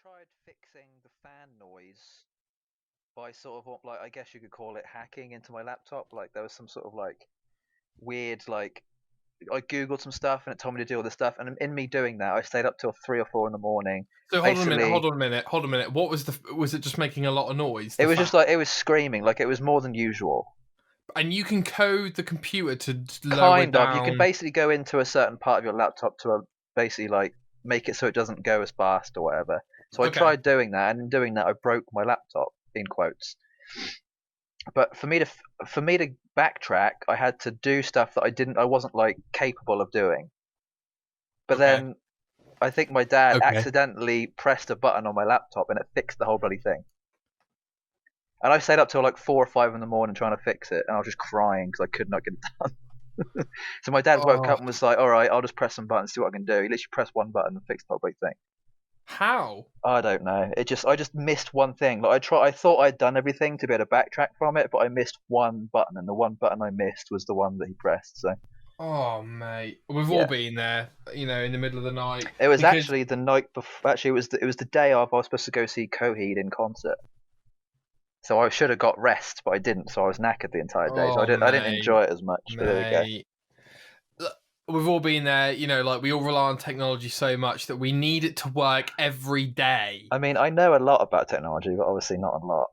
tried fixing the fan noise by sort of like I guess you could call it hacking into my laptop. Like there was some sort of like weird like I googled some stuff and it told me to do all this stuff, and in me doing that, I stayed up till 3 or 4 in the morning. So hold on a minute, Basically, hold on a minute, hold on a minute. What was was it just making a lot of noise? it The was just fact, like it was screaming, like it was more than usual. and you can code the computer to lower Kind of. You can down. basically go into a certain part of your laptop to basically like make it so it doesn't go as fast or whatever. So I Okay, tried doing that, and in doing that, I broke my laptop in quotes. But for me to backtrack, I had to do stuff that I wasn't like capable of doing. But okay, then I think my dad okay. accidentally pressed a button on my laptop and it fixed the whole bloody thing. And I stayed up till like 4 or 5 in the morning trying to fix it, and I was just crying because I could not get it done. So my dad woke Oh, up and was like, "All right, I'll just press some buttons, see what I can do." He literally pressed one button and fixed the whole big thing. how? I don't know. I just missed one thing. Like I thought I'd done everything to be able to backtrack from it, but I missed one button, and the one button I missed was the one that he pressed. So Oh, mate, we've all yeah, been there, in the middle of the night it was because actually the night before. Actually, it was the day of I was supposed to go see Coheed in concert. So I should have got rest, but I didn't. So I was knackered the entire day. So oh, I didn't mate, enjoy it as much. But there you go. mate. Look, we've all been there, like we all rely on technology so much that we need it to work every day. I mean, I know a lot about technology, but obviously not a lot.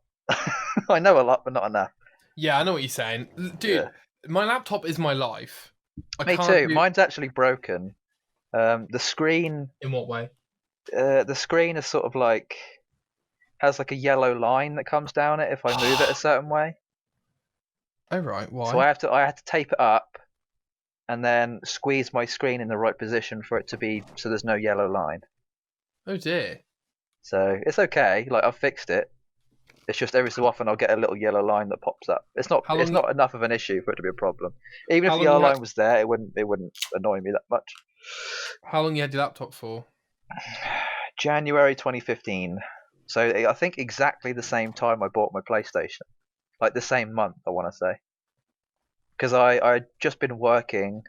I know a lot, but not enough. Yeah, I know what you're saying. Dude, Yeah. my laptop is my life. I Me can't too. do. Mine's actually broken. The screen, In what way? the screen is sort of like has like a yellow line that comes down it if I move it a certain way. Oh, right. So Why? I had to tape it up and then squeeze my screen in the right position for it to be so there's no yellow line. Oh, dear. So it's okay. Like I've fixed it. It's just every so often I'll get a little yellow line that pops up. How It's long? not enough of an issue for it to be a problem. Even if How the long yellow you had? line was there, it wouldn't annoy me that much. How long you had your laptop for? January 2015. So I think exactly the same time I bought my PlayStation. Like the same month, I want to say. Because I'd just been working.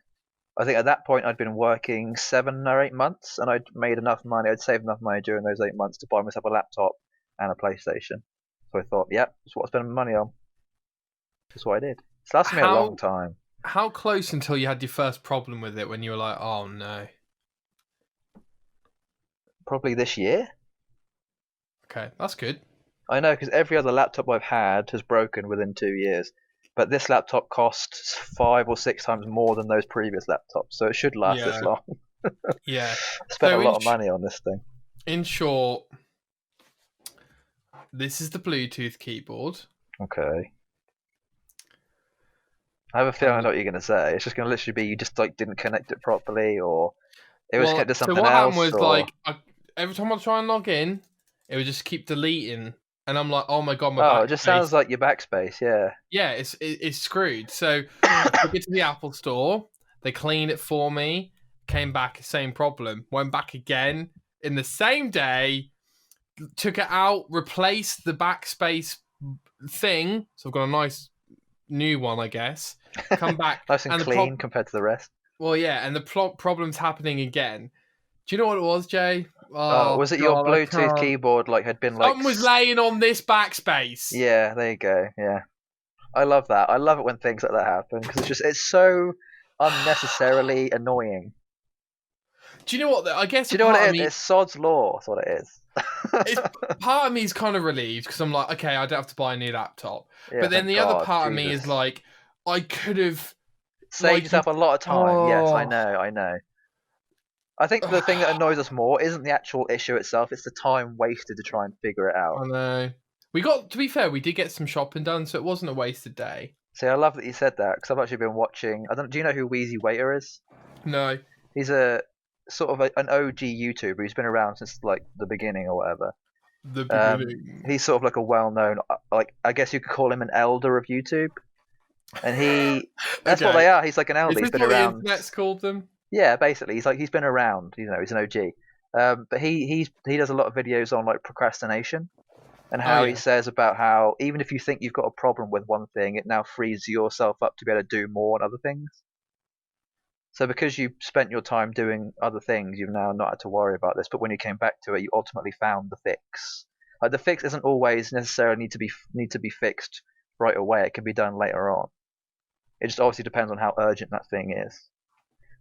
I think at that point I'd been working 7 or 8 months, and I'd made enough money. I'd saved enough money during those 8 months to buy myself a laptop and a PlayStation. So I thought, yep, that's what I spent my money on. That's what I did. It's lasted me a long How time. how close until you had your first problem with it when you were like, oh no. Probably this year. Okay, that's good. I know because every other laptop I've had has broken within 2 years. But this laptop costs 5 or 6 times more than those previous laptops, so it should last this Yeah, long. yeah. I spent a So lot of money on this thing. in short, this is the Bluetooth keyboard. Okay. I have a feeling I And know what you're going to say. It's just going to literally be you just like didn't connect it properly, or it was well, connected to so something what happened else, was or every time I try and log in, it would just keep deleting, and I'm like, oh my god, my oh, it just sounds backspace. like your backspace. Yeah. Yeah, it's screwed. So I took it to the Apple store. They cleaned it for me. Came back, same problem. Went back again in the same day. Took it out, replaced the backspace thing. So I've got a nice new one, I guess. Come back, Nice and and clean compared to the rest. well, yeah, and the problem's happening again. Do you know what it was, Jay? Oh Was it your god, I Bluetooth can't. keyboard like had been like? Someone was laying on this backspace. Yeah, there you go. Yeah. I love that. I love it when things like that happen because it's so unnecessarily annoying. Do you know what? I guess Do a you know what part of it is? me It's sod's law. That's what it is. it's part of me is kind of relieved because I'm like, okay, I don't have to buy a new laptop. Yeah, But then thank the other God, part of me is Jesus. like, I could have, Save like, you. yourself a lot of time. Yes, I Oh, know, I know. I think the thing that annoys us more isn't the actual issue itself; it's the time wasted to try and figure it out. I know. We got to be fair, we did get some shopping done, so it wasn't a wasted day. See, I love that you said that because I've actually been watching. I don't. Do you know who Wheezy Waiter is? No, He's a sort of an OG YouTuber. He's been around since like the beginning or whatever. the Um, beginning. he's sort of like a well-known, like I guess you could call him an elder of YouTube. And that's what Okay, they are. He's like an is elder. He's this been what the around. internet's called them? Yeah, basically, he's been around. He's an OG. But he does a lot of videos on like procrastination and Oh how he yeah, says about how even if you think you've got a problem with one thing, it now frees yourself up to be able to do more on other things. So because you spent your time doing other things, you've now not had to worry about this. But when you came back to it, you ultimately found the fix. Like the fix isn't always necessarily need to be fixed right away. It can be done later on. It just obviously depends on how urgent that thing is.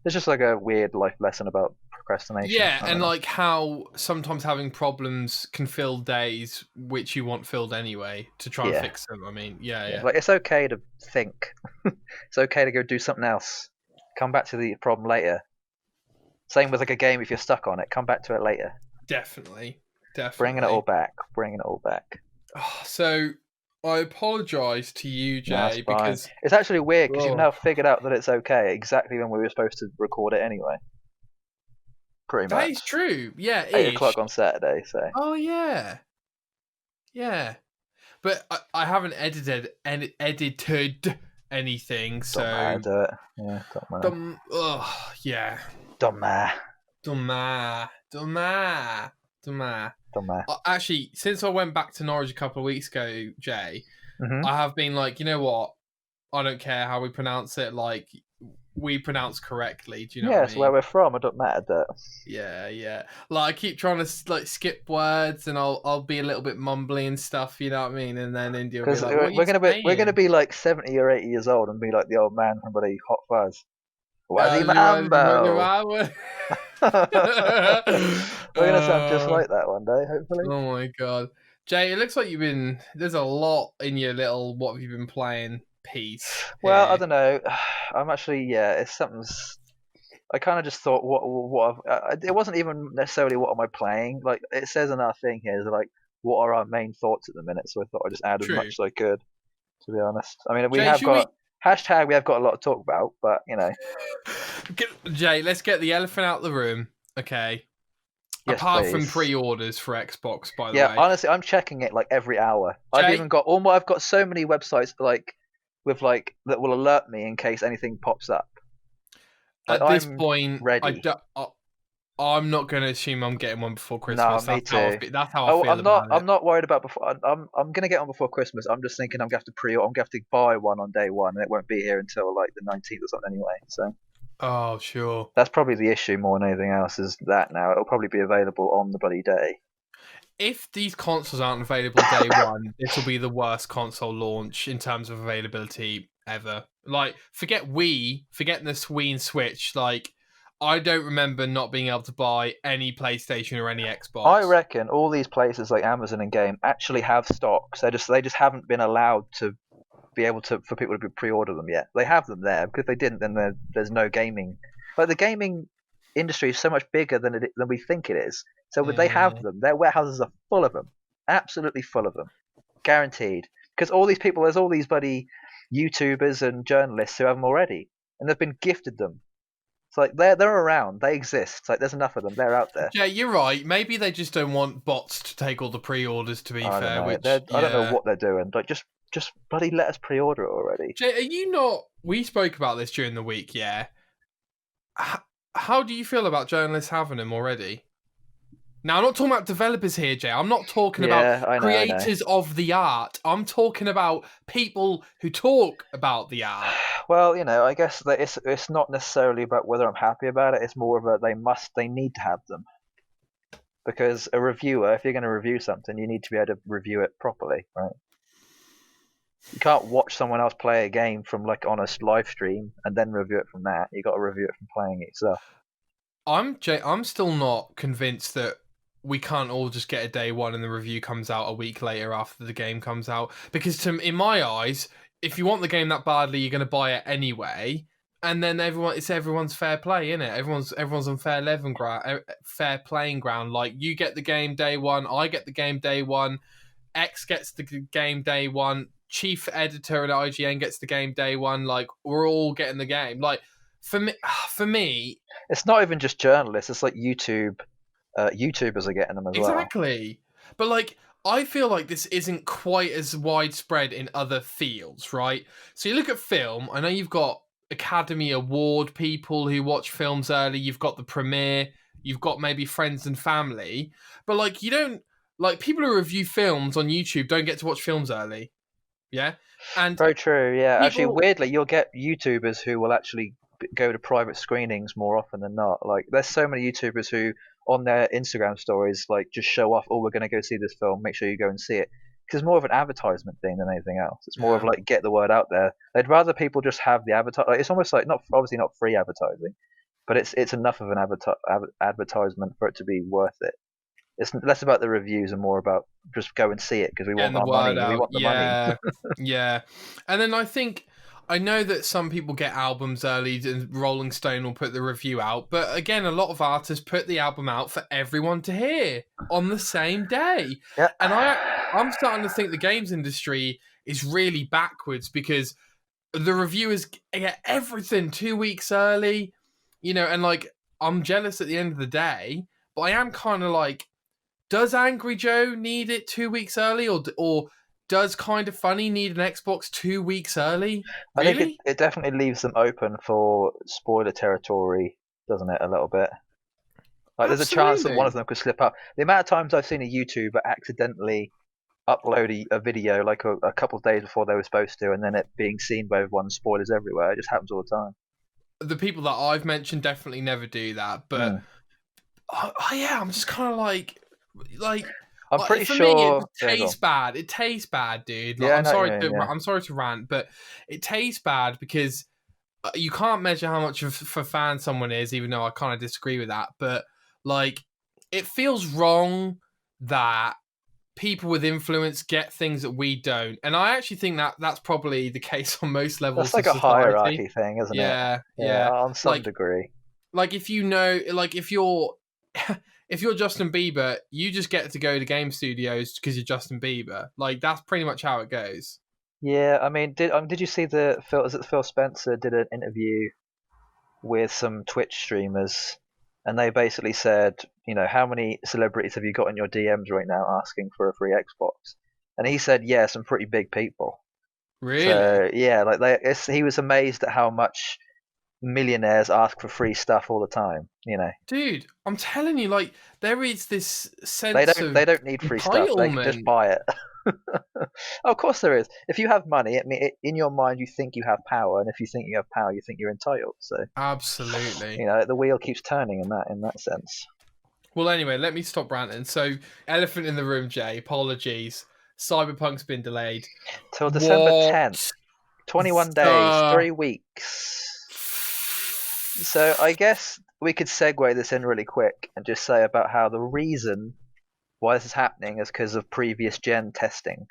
It's just like a weird life lesson about procrastination. Yeah, and like how sometimes having problems can fill days which you want filled anyway to try and fix them. I mean, yeah. Like it's okay to think. It's okay to go do something else. Come back to the problem later. Same with like a game. If you're stuck on it, come back to it later. Definitely. Bringing it all back. Bringing it all back. So I apologise to you, Jay, because it's actually weird because you've now figured out that it's okay exactly when we were supposed to record it anyway. Pretty much. That is true. Yeah, 8 o'clock on Saturday. So. Oh yeah. But I haven't edited anything, so. Don't matter, do it. Yeah, don't matter. Yeah. Don't matter. Actually, since I went back to Norwich a couple of weeks ago, Jay, I have been like, you know what? I don't care how we pronounce it. Like, we pronounce correctly. Do you know what I mean? It's where we're from. It don't matter, that. Yeah. Like, I keep trying to like skip words, and I'll be a little bit mumbly and stuff. You know what I mean? And then India will be like, we're gonna be like 70 or 80 years old and be like the old man from bloody Hot Fuzz. Wazzy Mambo. We're gonna sound just like that one day, hopefully. Oh my god, Jay! It looks like there's a lot in your little "what have you been playing" piece. Well, I don't know. I'm actually it's something's. I kind of just thought it wasn't even necessarily what am I playing. Like it says in our thing here is like what are our main thoughts at the minute. So I thought I'd just add as much as I could. To be honest, I mean we have got. Hashtag we have got a lot to talk about, but you know. Jay, let's get the elephant out of the room, okay? Yes, Apart please. from pre-orders for Xbox, by the way. Yeah, honestly, I'm checking it like every hour. Jay, I've even got I've got so many websites like with like that will alert me in case anything pops up. Like, at this point, ready. I'm not going to assume I'm getting one before Christmas. No, me too. That's how I feel about it. I'm not worried about before. I'm going to get one before Christmas. I'm just thinking I'm going to have to I'm going to have to buy one on day one, and it won't be here until like the 19th or something anyway. So. Oh, sure. That's probably the issue more than anything else. Is that now it'll probably be available on the bloody day. If these consoles aren't available day one, this will be the worst console launch in terms of availability ever. Like, forgetting the Wii and Switch. Like, I don't remember not being able to buy any PlayStation or any Xbox. I reckon all these places like Amazon and Game actually have stocks. They just haven't been allowed to be able to for people to pre-order them yet. They have them there because if they didn't, then there's no gaming. Like the gaming industry is so much bigger than we think it is. So they have them. Their warehouses are full of them, absolutely full of them, guaranteed. Because all these people, there's all these bloody YouTubers and journalists who have them already, and they've been gifted them. It's like they're around, they exist. It's like there's enough of them, they're out there. Yeah, you're right. Maybe they just don't want bots to take all the pre-orders. To be fair, I don't know what they're doing. Like just bloody let us pre-order it already. Jay, are you not? We spoke about this during the week. Yeah. How do you feel about journalists having them already? Now, I'm not talking about developers here, Jay. I'm not talking about creators of the art. I'm talking about people who talk about the art. Well, you know, I guess that it's not necessarily about whether I'm happy about it. It's more of they need to have them. Because a reviewer, if you're going to review something, you need to be able to review it properly, right? You can't watch someone else play a game from like on a live stream and then review it from that. You got to review it from playing it yourself. I'm still not convinced that we can't all just get a day one and the review comes out a week later after the game comes out. Because in my eyes, if you want the game that badly, you're going to buy it anyway. And then it's everyone's fair play, isn't it? Everyone's on fair playing ground. Like you get the game day one, I get the game day one, X gets the game day one, chief editor at IGN gets the game day one. Like we're all getting the game. Like for me, it's not even just journalists. It's like YouTube. YouTubers are getting them as well. Exactly. But like, I feel like this isn't quite as widespread in other fields, right? So you look at film. I know you've got Academy Award people who watch films early. You've got the premiere. You've got maybe friends and family. But like, you don't like people who review films on YouTube don't get to watch films early. Yeah. And very true. Yeah. Actually, weirdly, you'll get YouTubers who will actually go to private screenings more often than not. Like, there's so many YouTubers who, on their Instagram stories, like just show off, oh, we're going to go see this film. Make sure you go and see it. Because it's more of an advertisement thing than anything else. It's more of like get the word out there. They'd rather people just have the advertise. Like, it's almost like obviously not free advertising, but it's enough of an advertisement for it to be worth it. It's less about the reviews and more about just go and see it because we want our money. We want the money. Yeah. And then I know that some people get albums early and Rolling Stone will put the review out, but again, a lot of artists put the album out for everyone to hear on the same day. Yeah. And I'm starting to think the games industry is really backwards because the reviewers get everything 2 weeks early, and like I'm jealous at the end of the day, but I am kind of like, does Angry Joe need it 2 weeks early, or does Kind of Funny need an Xbox 2 weeks early? Really? I think it definitely leaves them open for spoiler territory, doesn't it? A little bit. Like, there's a chance that one of them could slip up. The amount of times I've seen a YouTuber accidentally upload a video like a couple of days before they were supposed to, and then it being seen by everyone, spoilers everywhere. It just happens all the time. The people that I've mentioned definitely never do that, but I'm just kind of like I'm pretty for sure me, it tastes bad. It tastes bad, dude. Like, Yeah, I'm sorry to rant, but it tastes bad because you can't measure how much of a fan someone is, even though I kind of disagree with that. But like, it feels wrong that people with influence get things that we don't, and I actually think that that's probably the case on most levels. It's like a hierarchy thing, isn't it? Yeah, on some degree. Like, if if you're if you're Justin Bieber, you just get to go to game studios because you're Justin Bieber. Like, that's pretty much how it goes. Yeah, I mean, did you see Phil Spencer did an interview with some Twitch streamers, and they basically said, how many celebrities have you got in your DMs right now asking for a free Xbox? And he said, yeah, some pretty big people. Really? So, yeah, like he was amazed at how much millionaires ask for free stuff all the time. Dude, I'm telling you, like, there is this sense they don't need free stuff. They can just buy it. Of course there is. If you have money, in your mind you think you have power, and if you think you have power, you think you're entitled. So absolutely, the wheel keeps turning in that sense. Well, anyway, let me stop ranting. So, elephant in the room, Jay. Apologies. Cyberpunk's been delayed till December 10th. 21 days, 3 weeks. So I guess we could segue this in really quick and just say about how the reason why this is happening is because of previous gen testing.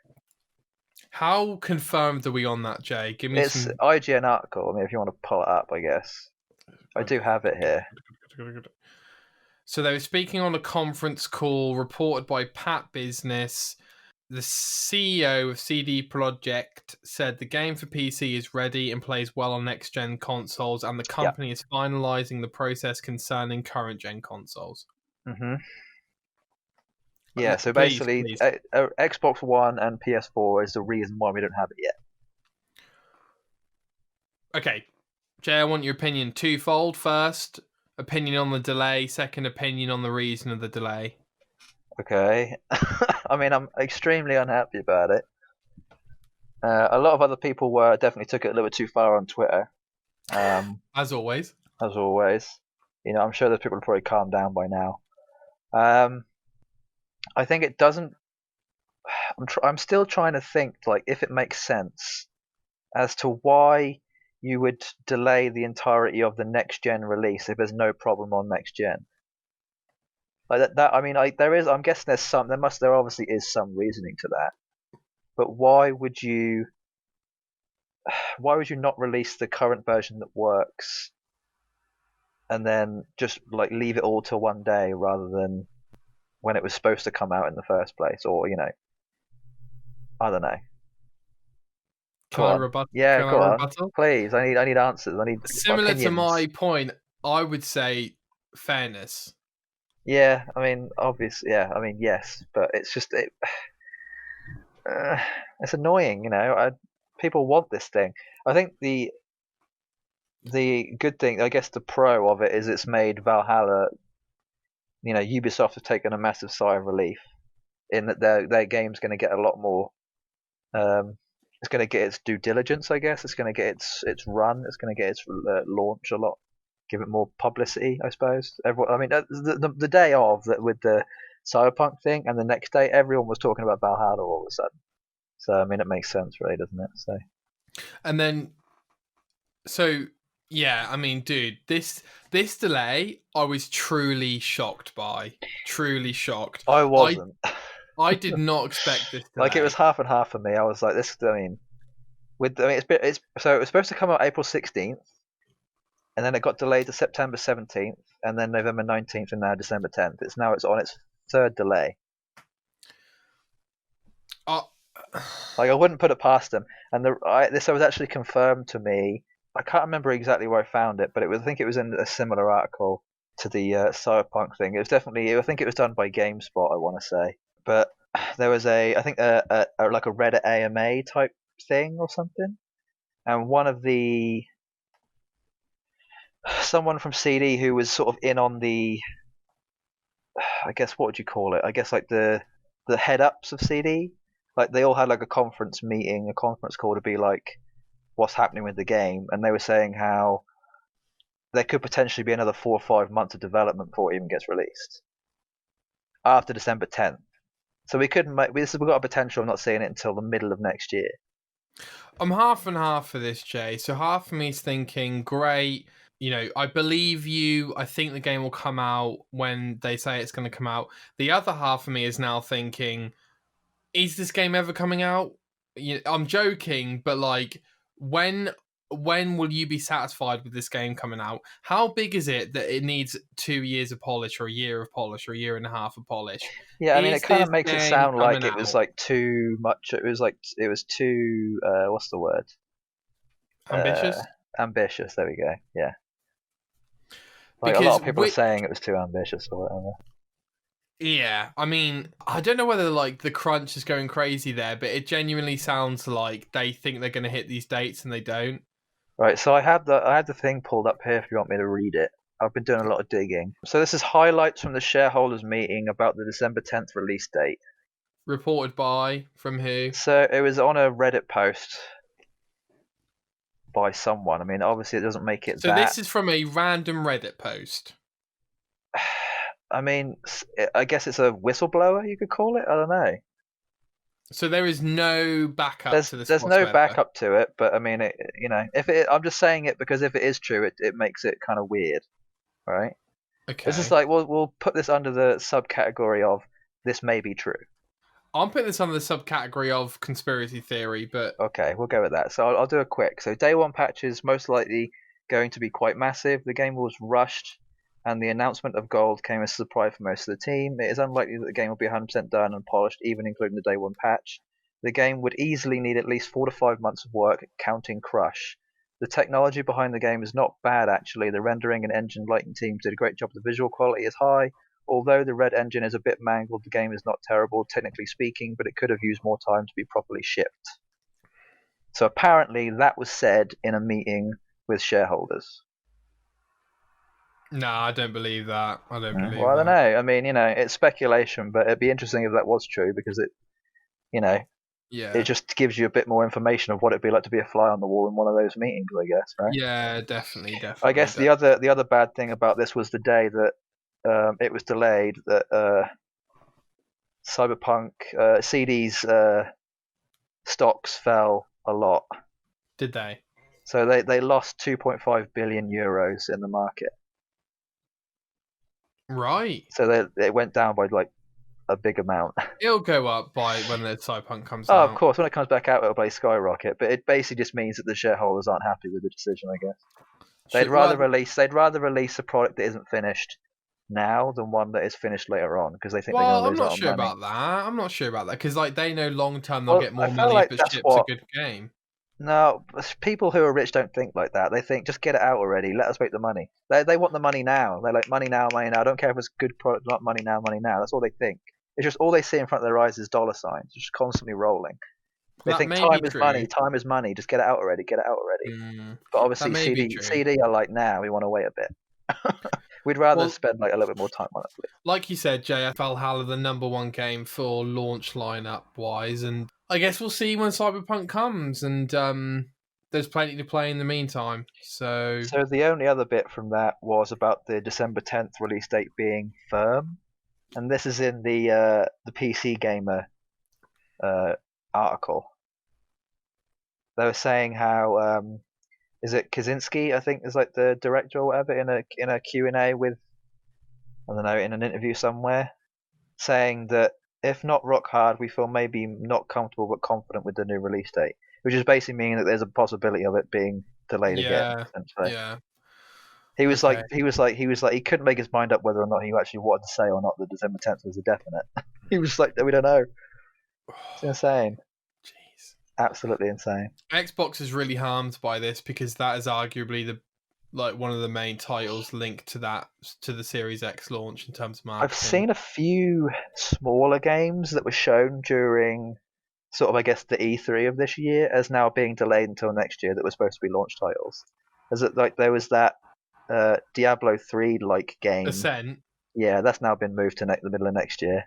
How confirmed are we on that, Jay? Give me some... IGN article. I mean, if you want to pull it up, I guess. I do have it here. So they were speaking on a conference call reported by Pat Business. The CEO of CD Projekt said the game for PC is ready and plays well on next-gen consoles, and the company is finalising the process concerning current-gen consoles. Mm-hmm. Yeah, so basically, Xbox One and PS4 is the reason why we don't have it yet. Okay, Jay, I want your opinion twofold. First, opinion on the delay. Second, opinion on the reason of the delay. Okay. I mean, I'm extremely unhappy about it. A lot of other people definitely took it a little bit too far on Twitter. As always. As always. I'm sure those people have probably calmed down by now. I think it doesn't... I'm still trying to think, like, if it makes sense as to why you would delay the entirety of the next-gen release if there's no problem on next-gen. Like that, I mean, I'm guessing there obviously is some reasoning to that. But why would you not release the current version that works and then just like leave it all to one day rather than when it was supposed to come out in the first place? Or, I don't know. Can I rebut? Yeah, go on. Please, I need answers. I need similar opinions. To my point, I would say fairness. Yeah, I mean, obviously, yeah, I mean, yes, but it's just it's annoying, people want this thing. I think the good thing, I guess, the pro of it is it's made Valhalla. Ubisoft have taken a massive sigh of relief in that their game's going to get a lot more it's going to get its due diligence, I guess. It's going to get its run. It's going to get its launch a lot. Give it more publicity, I suppose. Everyone, I mean, the day of that with the Cyberpunk thing, and the next day everyone was talking about Valhalla all of a sudden. So I mean, it makes sense, really, doesn't it? So. And then, so yeah, I mean, dude, this delay, I was truly shocked by. Truly shocked. I wasn't. I did not expect this delay. Like, it was half and half for me. I was like, this. I mean, it's so it was supposed to come out April 16th, and then it got delayed to September 17th, and then November 19th, and now December 10th. It's on its third delay. Like, I wouldn't put it past them. And this was actually confirmed to me. I can't remember exactly where I found it, but I think it was in a similar article to the Cyberpunk thing. It was definitely, I think it was done by GameSpot, I want to say. But there was I think like a Reddit AMA type thing or something, and someone from CD who was sort of in on the, I guess, what would you call it? I guess like the head ups of CD. Like, they all had like a conference call to be like, what's happening with the game, and they were saying how there could potentially be another 4 or 5 months of development before it even gets released after December 10th. So we've got a potential of not seeing it until the middle of next year. I'm half and half for this, Jay. So half of me is thinking, great, I believe you. I think the game will come out when they say it's going to come out. The other half of me is now thinking, is this game ever coming out? I'm joking, but like, when will you be satisfied with this game coming out? How big is it that it needs 2 years of polish, or a year of polish, or a year and a half of polish? Yeah, I mean, it kind of makes it sound like it was like too much. It was too what's the word? Ambitious. Ambitious. There we go. Yeah. Like, a lot of people are saying it was too ambitious or whatever. Yeah, I mean, I don't know whether like the crunch is going crazy there, but it genuinely sounds like they think they're going to hit these dates and they don't. Right, so I had the thing pulled up here if you want me to read it. I've been doing a lot of digging. So this is highlights from the shareholders meeting about the December 10th release date. Reported by, from who? So it was on a Reddit post by someone. I mean, obviously it doesn't make it So this is from a random Reddit post. I mean, I guess it's a whistleblower, you could call it. I don't know. So there is no backup to this. There's no backup to it, but I mean, I'm just saying it because if it is true, it makes it kind of weird, right? Okay. This is like, we'll put this under the subcategory of this may be true. I'm putting this under the subcategory of conspiracy theory, but okay, we'll go with that. So I'll do a quick. So day one patch is most likely going to be quite massive. The game was rushed, and the announcement of gold came as a surprise for most of the team. It is unlikely that the game will be 100% done and polished, even including the day one patch. The game would easily need at least 4 to 5 months of work, counting crush. The technology behind the game is not bad, actually. The rendering and engine lighting teams did a great job. The visual quality is high. Although the red engine is a bit mangled, the game is not terrible, technically speaking, but it could have used more time to be properly shipped. So apparently that was said in a meeting with shareholders. No, I don't believe that. I don't believe that. Well, I don't know. I mean, it's speculation, but it'd be interesting if that was true, because it, it just gives you a bit more information of what it'd be like to be a fly on the wall in one of those meetings, I guess, right? Yeah, definitely. I guess the other bad thing about this was the day that it was delayed, that Cyberpunk CD's stocks fell a lot. Did they? So they lost 2.5 billion euros in the market. Right. So it went down by like a big amount. It'll go up by when the Cyberpunk comes out. out. Of course, when it comes back out, it'll probably skyrocket. But it basically just means that the shareholders aren't happy with the decision, I guess. They'd rather release a product that isn't finished now than one that is finished later on, because they think they're going to lose out on money. I'm not sure about that, because like they know long term they'll get more money if it ships a good game. No, people who are rich don't think like that. They think, just get it out already. Let us make the money. They want the money now. They're like, money now, money now. I don't care if it's a good product, not money now, money now. That's all they think. It's just all they see in front of their eyes is dollar signs, just constantly rolling. They think time is money. Time is money. Just get it out already. Get it out already. But obviously, CD are like, now we want to wait a bit. We'd rather spend like a little bit more time on it. Please. Like you said, JF Valhalla, the #1 game for launch lineup wise, and I guess we'll see when Cyberpunk comes, and there's plenty to play in the meantime. So the only other bit from that was about the December 10th release date being firm, and this is in the PC Gamer article. They were saying how is it Kaczynski, I think, is like the director or whatever, in a Q&A with, I don't know, in an interview somewhere, saying that if not rock hard, we feel maybe not comfortable but confident with the new release date, which is basically meaning that there's a possibility of it being delayed again. Essentially. Yeah. He was like he couldn't make his mind up whether or not he actually wanted to say or not that December 10th was a definite. He was like, we don't know. It's insane. Jeez. Absolutely insane. Xbox is really harmed by this because that is arguably one of the main titles linked to the Series X launch in terms of marketing. I've seen a few smaller games that were shown during sort of, I guess, the E3 of this year as now being delayed until next year that were supposed to be launch titles. As it like there was that Diablo 3 like game. Ascent. Yeah, that's now been moved to the middle of next year.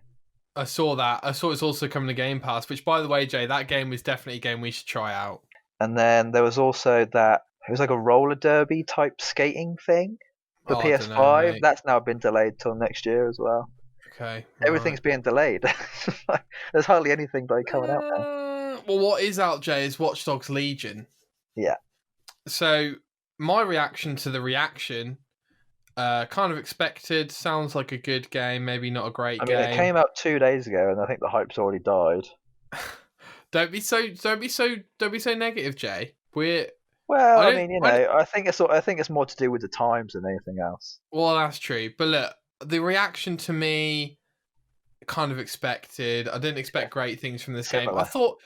I saw that. I saw it's also coming to Game Pass, which, by the way, Jay, that game was definitely a game we should try out. And then there was also that, it was like a roller derby type skating thing for PS5. That's now been delayed till next year as well. Okay. Everything's being delayed. There's hardly anything coming out now. Well, what is out, Jay, is Watch Dogs Legion. Yeah. So my reaction to the reaction, kind of expected. Sounds like a good game, maybe not a great game. It came out 2 days ago, and I think the hype's already died. Don't be so negative, Jay. I think it's more to do with the times than anything else. Well, that's true, but look, the reaction to me, kind of expected. I didn't expect great things from this game. I thought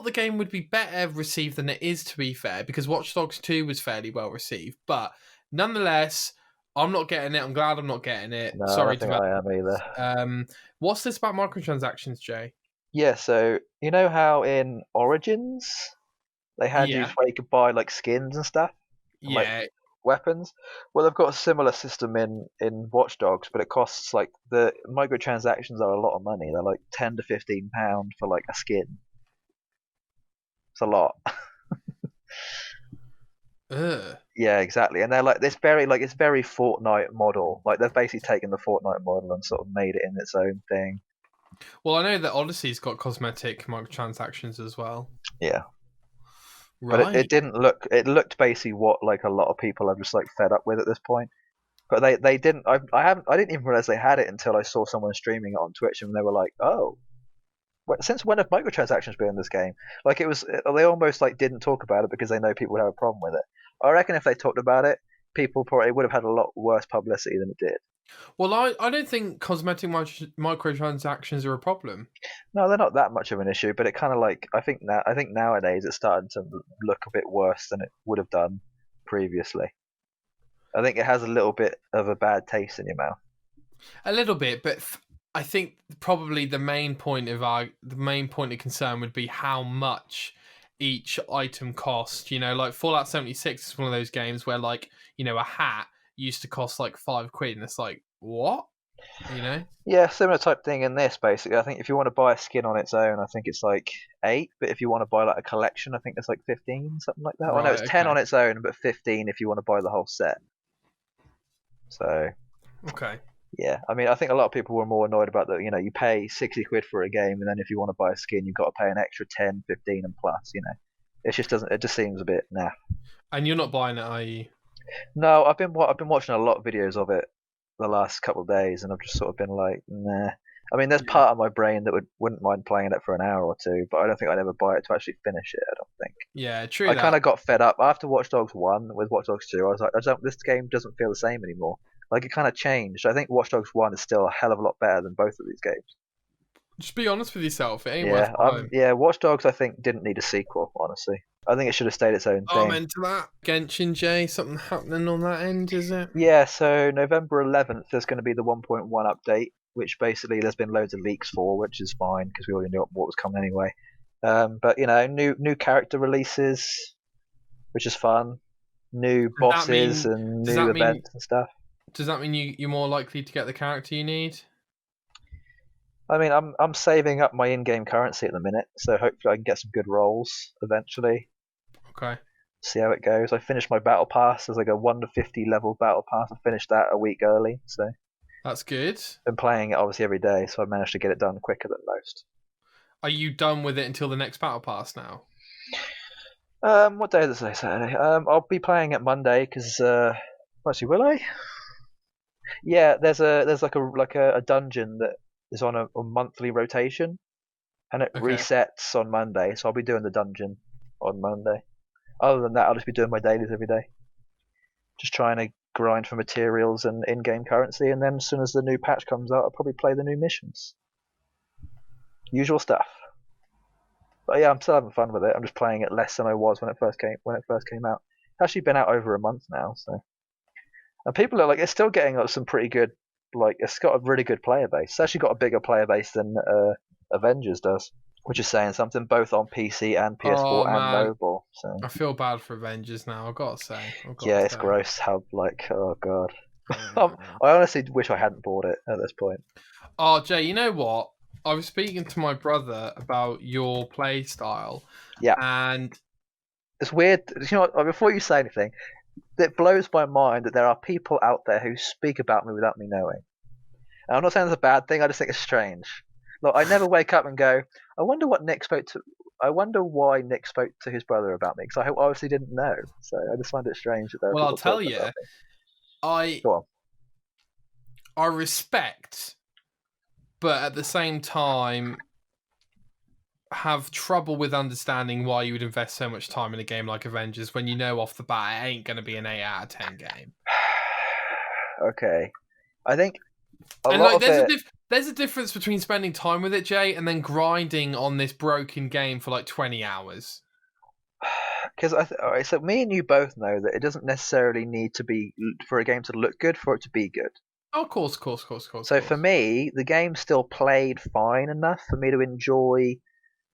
the game would be better received than it is, to be fair, because Watch Dogs 2 was fairly well received, but nonetheless, I'm not getting it. I'm glad I'm not getting it. No, Sorry, I don't think I am either. What's this about microtransactions, Jay? Yeah, so you know how in Origins they had you where you could buy like skins and stuff? And, like, weapons? Well, they've got a similar system in Watch Dogs, but it costs like the microtransactions are a lot of money. They're like £10 to £15 for like a skin. It's a lot. Yeah, exactly. And they're like it's very Fortnite model. Like they've basically taken the Fortnite model and sort of made it in its own thing. Well, I know that Odyssey's got cosmetic microtransactions as well. Yeah. Right. But it didn't look. It looked basically what like a lot of people are just like fed up with at this point. But they didn't. I didn't even realize they had it until I saw someone streaming it on Twitch, and they were like, "Oh, since when have microtransactions been in this game?" Like it was. They almost like didn't talk about it because they know people would have a problem with it. I reckon if they talked about it, people probably would have had a lot worse publicity than it did. Well, I don't think cosmetic microtransactions are a problem. No, they're not that much of an issue, but it kind of like I think nowadays it's starting to look a bit worse than it would have done previously. I think it has a little bit of a bad taste in your mouth. A little bit, but I think probably the main point of concern would be how much each item cost. You know, like Fallout 76 is one of those games where, like, you know, a hat used to cost like £5, and it's like, what? You know? Yeah, similar type thing in this, basically. I think if you want to buy a skin on its own, I think it's like 8, but if you want to buy like a collection, I think it's like 15, something like that. Right, no, it's 10 on its own, but 15 if you want to buy the whole set. So, okay. Yeah, I mean, I think a lot of people were more annoyed about that. You know, you pay £60 for a game, and then if you want to buy a skin, you've got to pay an extra 10, 15, and plus. You know, it just seems a bit naff. And you're not buying it, are you? No, I've been watching a lot of videos of it the last couple of days, and I've just sort of been like, nah. I mean, there's part of my brain that wouldn't mind playing it for an hour or two, but I don't think I'd ever buy it to actually finish it. I don't think. Yeah, true. I kind of got fed up after Watch Dogs 1 with Watch Dogs 2. I was like, this game doesn't feel the same anymore. Like, it kind of changed. I think Watch Dogs 1 is still a hell of a lot better than both of these games. Just be honest with yourself. It ain't worth buying. Yeah, Watch Dogs, I think, didn't need a sequel, honestly. I think it should have stayed its own thing. I'm into that. Genshin, Jay, something happening on that end, is it? Yeah, so November 11th, there's going to be the 1.1 update, which basically there's been loads of leaks for, which is fine, because we already knew what was coming anyway. But, you know, new character releases, which is fun. New bosses and new events and stuff. Does that mean you're more likely to get the character you need? I mean, I'm saving up my in-game currency at the minute, so hopefully I can get some good rolls eventually. Okay. See how it goes. I finished my battle pass. There's like a 1 to 50 level battle pass. I finished that a week early, so That's good. been playing it obviously every day, so I managed to get it done quicker than most. Are you done with it until the next battle pass now? What day is it? Saturday. I'll be playing it Monday because actually, will I? Yeah, there's like a dungeon that is on a monthly rotation, and it Okay. resets on Monday. So I'll be doing the dungeon on Monday. Other than that, I'll just be doing my dailies every day. Just trying to grind for materials and in-game currency, and then as soon as the new patch comes out, I'll probably play the new missions. Usual stuff. But yeah, I'm still having fun with it. I'm just playing it less than I was when it first came out. It's actually been out over a month now, so. And people are like, it's still getting like some pretty good, like it's got a really good player base. It's actually got a bigger player base than Avengers does, which is saying something both on PC and PS4 Oh and man, mobile. So I feel bad for Avengers now. I've got to say. yeah, it's gross how like oh god. I honestly wish I hadn't bought it at this point. Oh, Jay, you know what? I was speaking to my brother about your play style. Yeah. And it's weird. You know what, before you say anything, it blows my mind that there are people out there who speak about me without me knowing. And I'm not saying it's a bad thing. I just think it's strange. Look, I never wake up and go, I wonder what Nick spoke to. I wonder why Nick spoke to his brother about me because I obviously didn't know. So I just find it strange that there are well, people I'll tell talking you, about me. Go on. I respect, but at the same time, have trouble with understanding why you would invest so much time in a game like Avengers when you know off the bat it ain't going to be an 8 out of 10 game. Okay, I think there's a difference between spending time with it, Jay, and then grinding on this broken game for like 20 hours. Because alright, so me and you both know that it doesn't necessarily need to be for a game to look good for it to be good. Oh, of course. So for me, the game still played fine enough for me to enjoy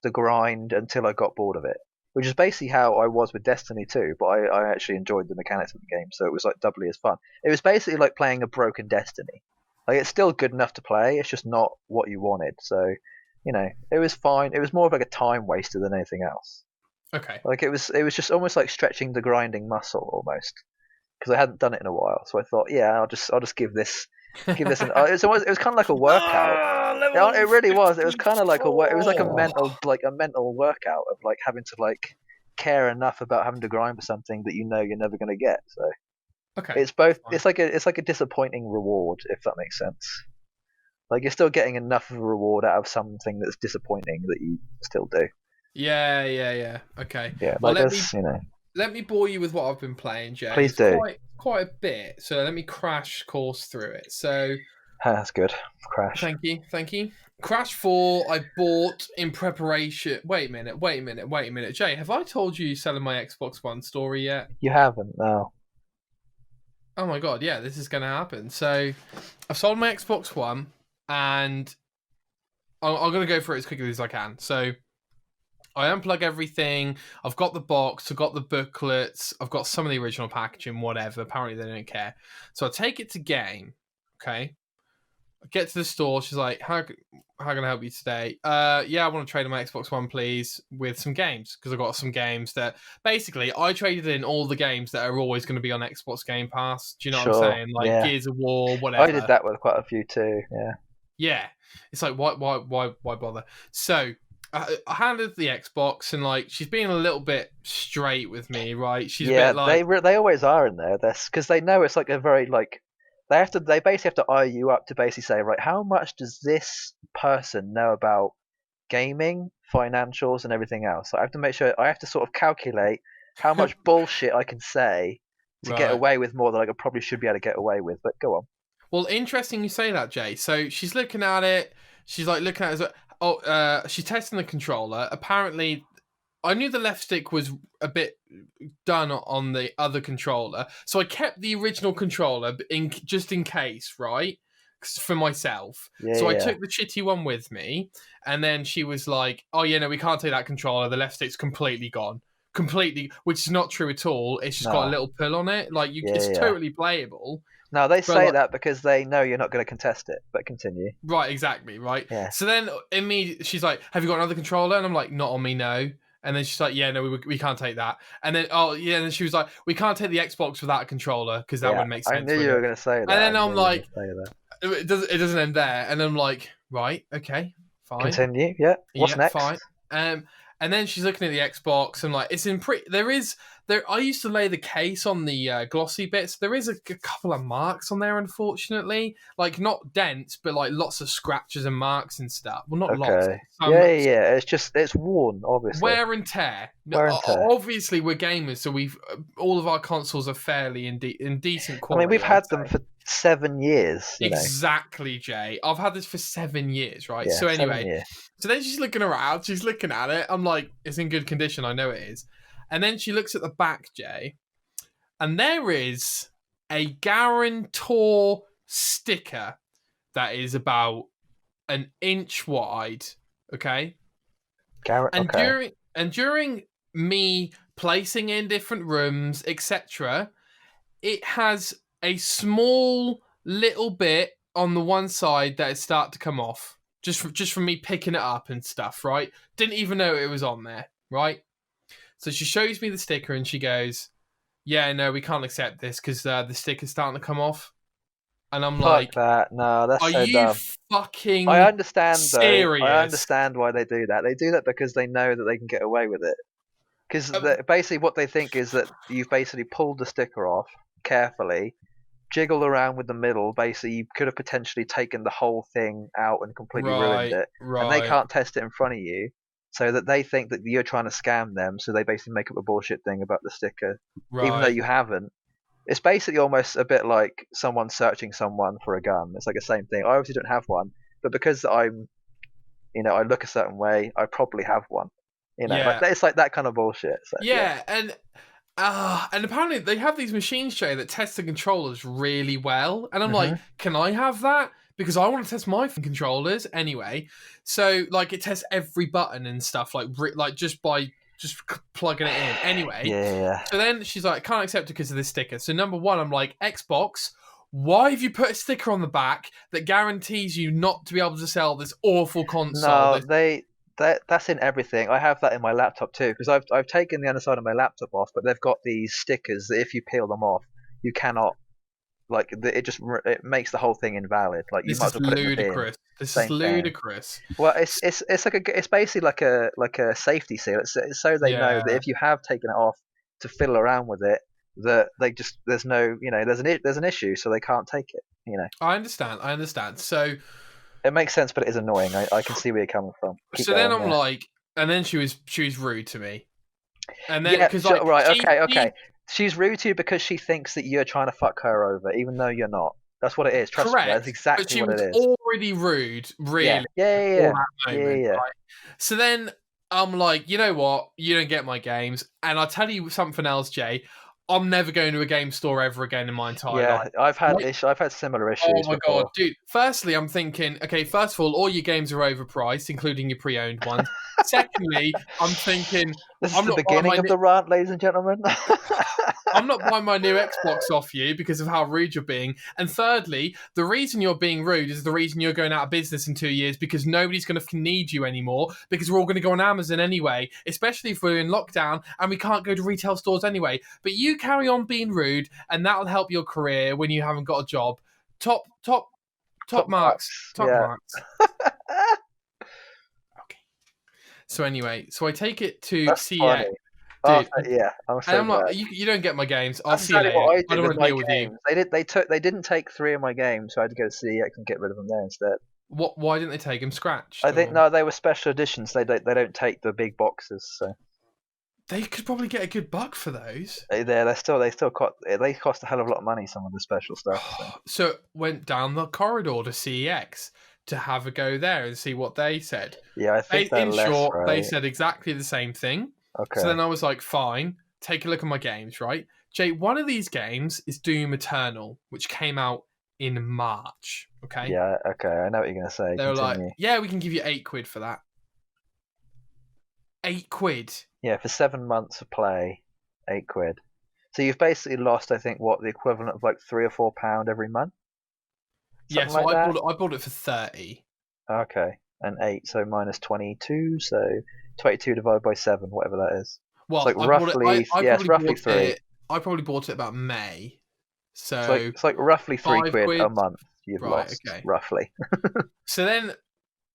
the grind until I got bored of it, which is basically how I was with Destiny 2, but I actually enjoyed the mechanics of the game, so it was like doubly as fun. It was basically like playing a broken Destiny. Like it's still good enough to play, it's just not what you wanted. So, you know, it was fine. It was more of like a time waster than anything else. Okay. Like it was just almost like stretching the grinding muscle almost, because I hadn't done it in a while. So I thought, yeah, I'll just give this an. It was kind of like a workout. It really was. It was kind of like it was like a mental workout of like having to like care enough about having to grind for something that you know you're never going to get. So okay, it's both. It's like a disappointing reward, if that makes sense. Like you're still getting enough of a reward out of something that's disappointing that you still do. Yeah. Okay. Yeah, well, like let me bore you with what I've been playing, Jay. Please do. Quite a bit. So let me crash course through it. So that's good. Crash. Thank you. Crash 4 I bought in preparation. Wait a minute. Jay, have I told you selling my Xbox One story yet? You haven't, no. Oh my god, yeah, this is going to happen. So I've sold my Xbox One and I'm going to go through it as quickly as I can. So I unplug everything. I've got the box. I've got the booklets. I've got some of the original packaging, whatever. Apparently they don't care. So I take it to game. Okay. I get to the store. She's like, how can I help you today? Yeah, I want to trade in my Xbox One, please, with some games. Because I've got some games that... Basically, I traded in all the games that are always going to be on Xbox Game Pass. Do you know what I'm saying? Like Gears of War, whatever. I did that with quite a few too, yeah. Yeah. It's like, why bother? So... I handed the Xbox and like she's being a little bit straight with me, right? She's a bit like they always are in there. That's because they know it's like a very like they basically have to eye you up to basically say, right, how much does this person know about gaming, financials, and everything else? So I have to make sure I have to sort of calculate how much bullshit I can say to get away with more than I probably should be able to get away with. But go on. Well, interesting you say that, Jay. So she's looking at it. She's like looking at it. She's testing the controller. Apparently, I knew the left stick was a bit done on the other controller, so I kept the original controller just in case, right? For myself. I took the shitty one with me, and then she was like, "Oh yeah, no, we can't take that controller. The left stick's completely gone, completely," which is not true at all. It's just got a little pull on it. Like it's totally playable, No, they But say like, that because they know you're not going to contest it. But continue. right, exactly, right. Yeah. So then she's like, "Have you got another controller?" And I'm like, "Not on me, no." And then she's like, "Yeah, no, we can't take that." And then and then she was like, "We can't take the Xbox without a controller because that Yeah, wouldn't make I sense." knew you were going to say that. And then I I'm knew you were like, going to say that. it doesn't end there. And I'm like, right, okay, fine. Continue. Yeah. What's next? Fine. And then she's looking at the Xbox and like it's in there. I used to lay the case on the glossy bits. There is a couple of marks on there, unfortunately. Like not dents, but like lots of scratches and marks and stuff. Well, not lots. Okay. Yeah. It's worn, obviously. Wear and tear. Wear and tear. Obviously, we're gamers, so all of our consoles are fairly in decent I quality. mean, we've had them for 7 years. Exactly, Jay. I've had this for 7 years, right? Yeah, So 7 anyway, years. so then she's looking around. She's looking at it. I'm like, it's in good condition. I know it is. And then she looks at the back, Jay, and there is a guarantor sticker that is about an inch wide. Okay. During me placing in different rooms, etc., it has a small little bit on the one side that it start to come off just from me picking it up and stuff, right? Didn't even know it was on there, right? So she shows me the sticker and she goes, "Yeah, no, we can't accept this because the sticker's starting to come off." And I'm like, that. No, that's "Are so you dumb. fucking I understand serious?" though. I understand why they do that. They do that because they know that they can get away with it. Because basically what they think is that you've basically pulled the sticker off carefully, jiggled around with the middle. Basically, you could have potentially taken the whole thing out and completely ruined it. And they can't test it in front of you. So that they think that you're trying to scam them. So they basically make up a bullshit thing about the sticker. Even though you haven't. It's basically almost a bit like someone searching someone for a gun. It's like the same thing. I obviously don't have one, but because I look a certain way, I probably have one. Like it's like that kind of bullshit. So, and apparently they have these machines, Jay, that test the controllers really well. And I'm like, can I have that? Because I want to test my controllers anyway. So like it tests every button and stuff, like just by plugging it in anyway. Yeah. So then she's like, can't accept it because of this sticker. So number one, I'm like, Xbox, why have you put a sticker on the back that guarantees you not to be able to sell this awful console? No, that's in everything. I have that in my laptop too because I've taken the underside of my laptop off, but they've got these stickers that if you peel them off, you cannot. Like it makes the whole thing invalid. Like you might as well put it in the bin. This is ludicrous. Well, it's basically like a safety seal. It's so they know that if you have taken it off to fiddle around with it, that there's an issue, so they can't take it. I understand. So it makes sense, but it is annoying. I can see where you're coming from. Then I'm like, and then she was rude to me, and then okay. She's rude to you because she thinks that you're trying to fuck her over, even though you're not. That's what it is. Trust me, that's exactly what it is. But she was already rude, really. Yeah. Right? So then I'm like, you know what? You don't get my games. And I'll tell you something else, Jay. I'm never going to a game store ever again in my entire life. I've had similar issues. Oh my god, dude! Firstly, I'm thinking, okay, first of all you games are overpriced, including your pre-owned ones. Secondly, I'm thinking, this is the beginning of the rant, ladies and gentlemen. I'm not buying my new Xbox off you because of how rude you're being. And thirdly, the reason you're being rude is the reason you're going out of business in 2 years because nobody's going to need you anymore because we're all going to go on Amazon anyway, especially if we're in lockdown and we can't go to retail stores anyway. But you carry on being rude and that'll help your career when you haven't got a job. Top marks. Top marks. Okay. So anyway, I take it to CX. Dude, I'm so and I'm like, you don't get my games. I'll see you later. I don't want to deal with you. They didn't take 3 of my games, so I had to go to CEX and get rid of them there instead. Why didn't they take them scratched? I think no, they were special editions. They don't take the big boxes. So they could probably get a good buck for those. They cost a hell of a lot of money. Some of the special stuff. So went down the corridor to CEX to have a go there and see what they said. Yeah, I think in short, they said exactly the same thing. Okay. So then I was like, fine, take a look at my games, right? Jay, one of these games is Doom Eternal, which came out in March, okay? Yeah, okay, I know what you're going to say. They were like, yeah, we can give you £8 for that. £8? Yeah, for 7 months of play, £8. So you've basically lost, I think, what the equivalent of like £3 or £4 every month. Yeah, Something so like that. I bought it for 30. Okay, and 8, so minus 22, so 22 divided by 7, whatever that is. It's Well, like roughly, I yeah, it's probably roughly bought 3. it. I probably bought it about May. So It's like roughly £3 £5. a month you've Right. lost, Okay. roughly. So then,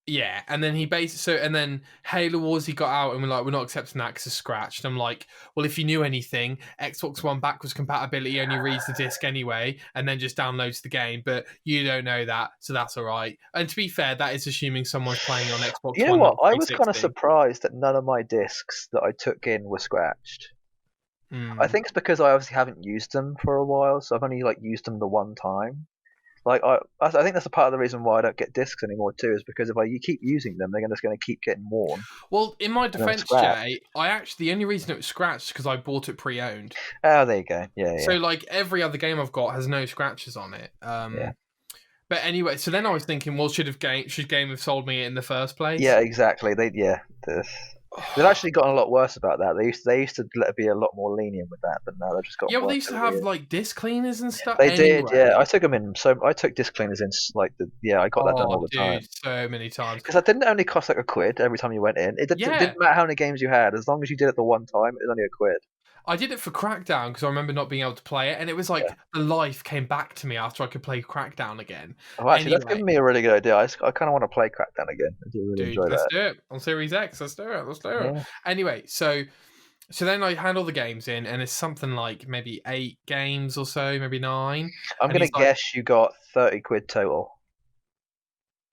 yeah, and then he basically and then Halo Wars he got out and we're like, we're not accepting that because it's scratched. I'm like, well, if you knew anything, Xbox One backwards compatibility only reads the disc anyway, and then just downloads the game. But you don't know that, so that's all right. And to be fair, that is assuming someone's playing on Xbox You know One, what? not I was kind of 360. surprised that none of my discs that I took in were scratched. I Mm. think it's because I obviously haven't used them for a while, so I've only like used them the one time. Like I think that's a part of the reason why I don't get discs anymore too, is because if you keep using them, they're just going to keep getting worn Well, in my and then defense, scratch. Jay, the only reason it was scratched is because I bought it pre-owned. Oh, there you go. Yeah, So yeah, like every other game I've got has no scratches on it. yeah. But anyway, so then I was thinking, well, should Game have sold me it in the first place? Yeah, exactly. They've actually gotten a lot worse about that. They used to be a lot more lenient with that, but now they've just gotten Yeah, well, they worse used to over the have years. like disc cleaners and stuff. They did, yeah. Anyway, I took them in. So I took disc cleaners in I got that done all oh, the dude, time. so many times. Because that didn't only cost like £1 every time you went in. It Yeah, didn't matter how many games you had, as long as you did it the one time, it was only £1. I did it for Crackdown because I remember not being able to play it, and it was like Yeah. the life came back to me after I could play Crackdown again. Oh, actually, that's Anyway, given me a really good idea. I kind of want to play Crackdown again. I do really dude, enjoy let's that. do it on Series X. Let's do it. Let's do it. Yeah. Anyway, so then I hand all the games in, and it's something like maybe 8 games or so, maybe 9. I'm And gonna he's like, guess you got £30 total.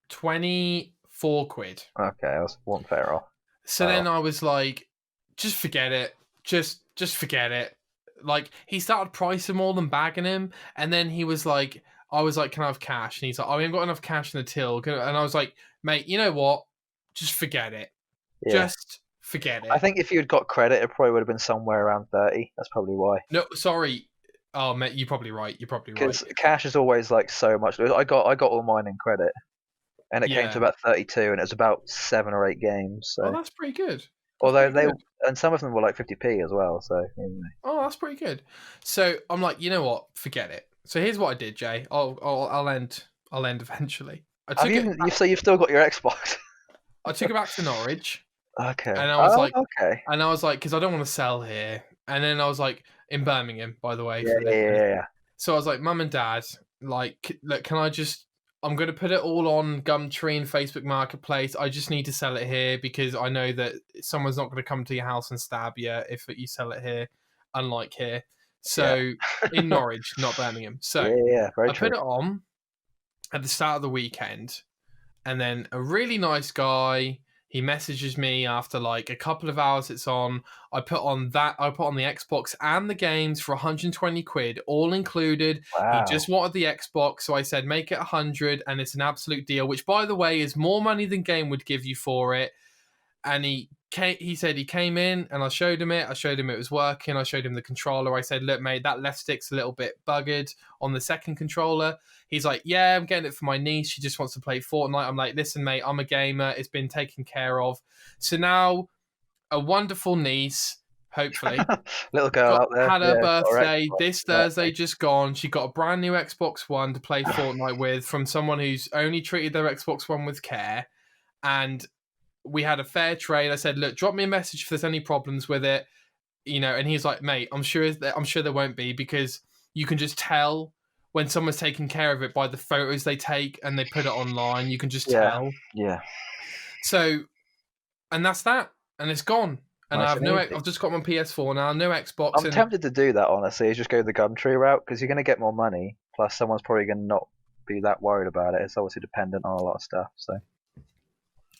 24 quid. Okay, I was one fair off. So then I was like, just forget it. Just forget it. Like, he started pricing more than bagging him, and then he was like, I was like, can I have cash? And he's like, oh, I haven't got enough cash in the till. And I was like, mate, you know what? Just forget it. Yeah. Just forget I it. think if you had got credit, it probably would have been somewhere around 30. That's probably why. No, sorry. Oh, mate, you're probably right. You're probably right. Because cash is always like so much. I got all mine in credit, and it came to Yeah. about 32, and it was about 7 or 8 games. Oh, So that's pretty good. although Pretty good. and some of them were like 50p as well. So Oh, that's pretty good. So I'm like, you know what? Forget it. So here's what I did, Jay. I'll end eventually. I took it. so you've still got your Xbox? I took it back to Norwich, Okay. and I was like, okay. and I was like, because I don't want to sell here. And then I was like, in Birmingham, by the way. Yeah. So I was like, Mum and Dad, like, look, can I just? I'm going to put it all on Gumtree and Facebook Marketplace. I just need to sell it here because I know that someone's not going to come to your house and stab you if you sell it here, unlike here. So in Norwich, not Birmingham. So very I true. put it on at the start of the weekend, and then a really nice guy, he messages me after like a couple of hours it's on. I put on the Xbox and the games for 120 quid, all included. Wow. He just wanted the Xbox, so I said make it 100, and it's an absolute deal, which by the way is more money than Game would give you for it. And he said he came in, and I showed him it. I showed him it was working. I showed him the controller. I said, look, mate, that left stick's a little bit buggered on the second controller. He's like, yeah, I'm getting it for my niece. She just wants to play Fortnite. I'm like, listen, mate, I'm a gamer. It's been taken care of. So now a wonderful niece, hopefully, little girl out there, had her birthday Xbox, this Thursday just gone. She got a brand new Xbox One to play Fortnite with from someone who's only treated their Xbox One with care. And we had a fair trade. I said, look, drop me a message if there's any problems with it, and he's like, mate, I'm sure there won't be, because you can just tell when someone's taking care of it by the photos they take and they put it online. You can just tell. Yeah. So, and that's that, and it's gone. And Nice I've just got my PS4 now, no Xbox. I'm tempted to do that, honestly, is just go the Gumtree route, because you're going to get more money, plus someone's probably going to not be that worried about it. It's obviously dependent on a lot of stuff, so.